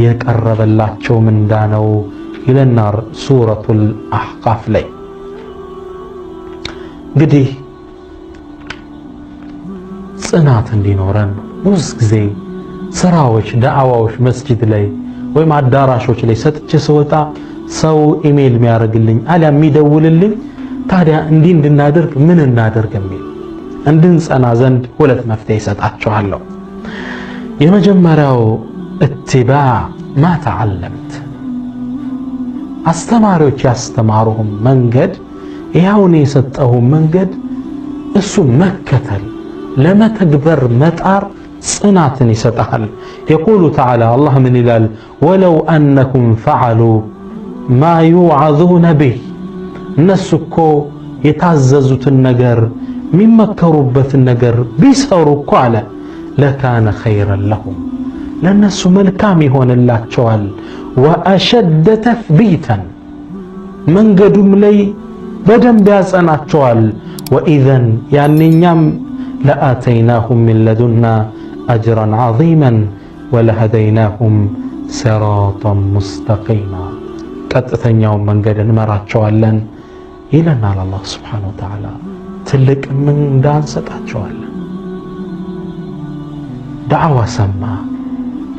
የቀረበላቸው ምንዳ ነው ይለናል ሱረቱል አሕቃፍ ላይ። እንግዲህ ጽናት እንዲኖረን ብዙ ጊዜ ስራዎች ዳዕዋዎች መስጂድ ላይ ወይም አዳራሾች ላይ ሰጥቼ ስወጣ ሰው ኢሜል የሚያደርግልኝ አሊያ የሚደውልልኝ ታዲያ እንዲህ እንድናደርግ ምን እናደርግ የሚል እንድንጸና ዘንድ ሁለት መፍትሄ ይሰጣቸዋለሁ። የመጀመሪያው እትባዕ ማ ተዓለምት አስተማሪዎች ያስተማሩህም መንገድ ይኸውን የሰጠሁም መንገድ እሱ መከተል ለመተግበር መጣር ጽናትን ይሰጣል። የቁሉ ተዓላ አላህ ምን ይላል? ወለው አነሁም ፈዓሉ ማ ዩዓዙነ ቢህ እነሱ እኮ የታዘዙትን ነገር የሚመከሩበትን ነገር ቢሰሩ እኮ አለ ለካነ ኸይረን ለሁም ለነሱ መልካም ይሆንላቸዋል። ወአሸደ ተፍቢተን መንገዱም ላይ በደንብ ያጸናቸዋል። ወኢዘን ያንኛም ለአተይናሁም ሚን ለዱና አጅራን ዐዚመን ወለሀደይናሁም ሲራጠን ሙስተቂማ ቀጥተኛውን መንገድ እንመራቸዋለን ይለናል አላህ ሱብሓነሁ ወተዓላ። ትልቅ ምንዳ እንሰጣቸዋለን። ዳዕዋ ሰማ፣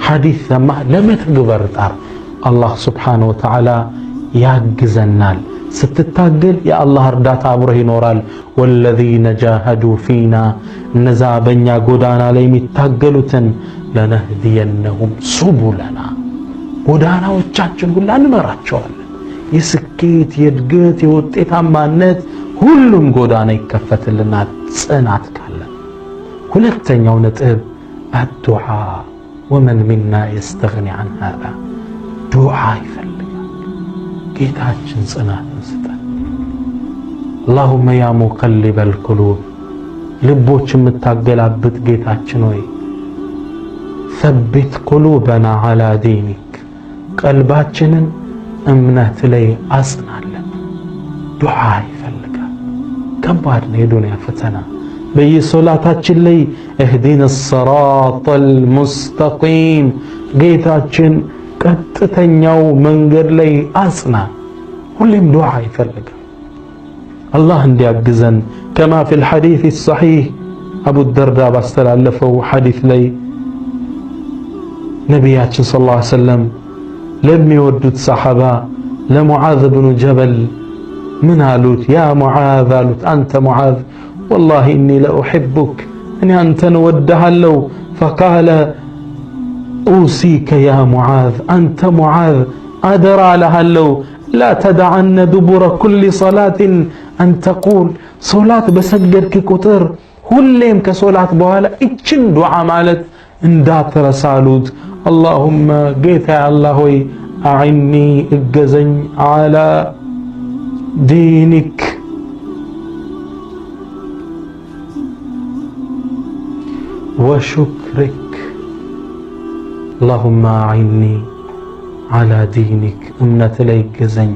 ሐዲስ ሰማ፣ ለመተግበር ጣር። አላህ ሱብሓነሁ ወተዓላ ያግዘናል። ስትታገል የአላህ እርዳታ አብሮህ ይኖራል። ወለዚነ ጃሃዱ ፊና እነዛ በእኛ ጎዳና ላይ የሚታገሉትን ለነህዲየነሁም ሱቡለና ጎዳናዎቻችን ሁላ እንመራቸዋለን። የስኬት የእድገት የውጤታማነት ሁሉም ጎዳና ይከፈትልናል ጽናት ካለን። ሁለተኛው ነጥብ አዱዓ ወመን ሚና የስተግኒ ዐን ሃዛ ዱዓ ይፈልጋል። ጌታችን ጽናትን ስጠን። አላሁመ ያ ሙቀሊበል ቁሉብ ልቦች የምታገላብጥ ጌታችን ሆይ ሰቢት ቁሉበና ዐላ ዲኒክ ቀልባችንን እምነት ላይ አጽናለን። ዱዓ ይፈልጋል። ከባድ ነው የዱንያ ፈተና። በየሶላታችን ላይ እህዲነ ሲራጠል ሙስተቂም ጌታችን ቀጥተኛው መንገድ ላይ አጽና። ሁሌም ዱዓ ይፈልጋል። አላህ እንዲያግዘን ከማ ፊል ሐዲስ ሰሒህ አቡ ደርዳ ባስተላለፈው ሐዲስ ላይ ነቢያችን ሰለላሁ ዐለይሂ ወሰለም ለሚወዱት ሰሓባ ለሙዓዝ ብኑ ጀበል ምን አሉት? ያ ሙዓዝ አሉት፣ አንተ ሙዓዝ ወላሂ እኒ ለኡሒቡክ እኔ አንተን እወድሃለሁ። ፈቃለ ኡሲከ ያ ሙዓዝ አንተ ሙዓዝ አደራ እልሃለሁ ላ ተደዐነ ዱቡረ ኩሊ ሰላትን አን ተቁል ሶላት በሰገድክ ቁጥር ሁሌም ከሶላት በኋላ እችን ዱዓ ማለት እንዳትረሳ አሉት። አላሁመ ጌታ አላህ ሆይ አዕኒ እገዘኝ ዐላ ዲኒክ ወሹክሪክ አላሁመ አዕኒ ዐላ ዲኒክ እምነት ላይ እገዘኝ፣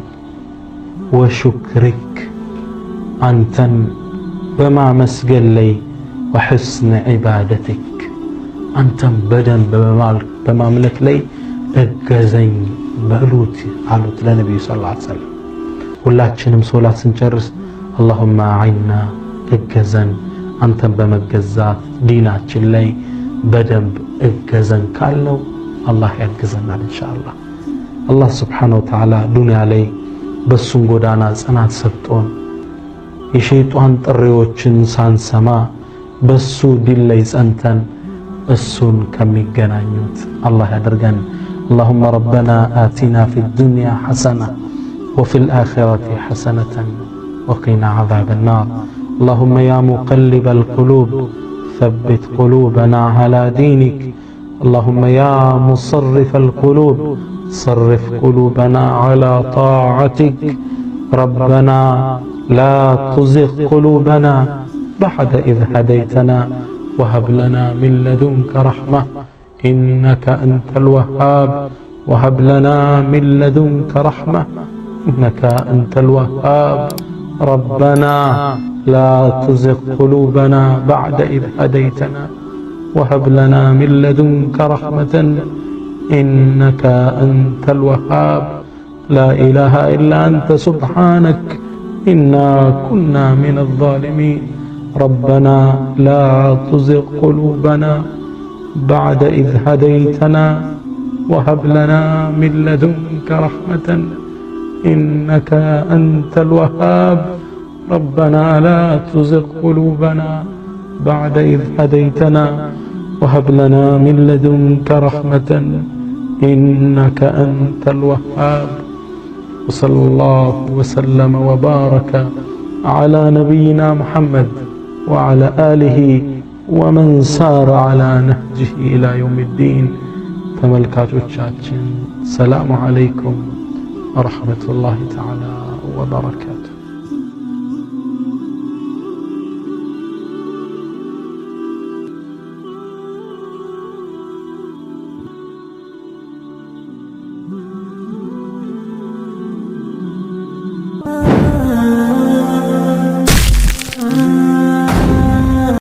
ወሹክሪክ አንተን በማመስገን ላይ፣ ወሕስነ ዒባደቲክ አንተን በደንብ በማምለክ ላይ እገዘኝ በሉት አሉት ለነቢዩ ሰለላሁ ዐለይሂ ወሰለም። ሁላችንም ሶላት ስንጨርስ አላሁመ አዕና እገዘን አንተን በመገዛት ዲናችን ላይ በደንብ እገዘን ካልነው አላህ ያግዘናል ኢንሻአላህ። አላህ ስብሓነሁ ወተዓላ ዱንያ ላይ በሱን ጎዳና ጽናት ሰጥቶን የሸይጣን ጥሪዎችን ሳንሰማ በሱ ዲን ላይ ጸንተን እሱን ከሚገናኙት አላህ ያደርገን። اللهم ربنا آتنا في الدنيا حسنة وفي الآخرة حسنة وقنا عذاب النار. اللهم يا مقلب القلوب ثبت قلوبنا على دينك. اللهم يا مصرف القلوب صرف قلوبنا على طاعتك. ربنا لا تزغ قلوبنا بعد إذ هديتنا وهب لنا من لدنك رحمة إنك أنت الوهاب. وهب لنا من لدنك رحمة إنك أنت الوهاب. ربنا لا تزغ قلوبنا بعد إذ هديتنا وهب لنا من لدنك رحمة إنك أنت الوهاب. لا إله إلا أنت سبحانك إنا كنا من الظالمين. ربنا لا تزغ قلوبنا بعد إذ هديتنا وهب لنا من لدنك رحمة إنك أنت الوهاب. ربنا لا تزغ قلوبنا بعد إذ هديتنا وهب لنا من لدنك رحمة إنك أنت الوهاب. وصلى الله وسلم وبارك على نبينا محمد وعلى آله ومن سار على نهجه إلى يوم الدين. ተመልካቾቻችን ሰላሙ አለይኩም ወረሕመቱላሂ ተዓላ ወበረካቱ።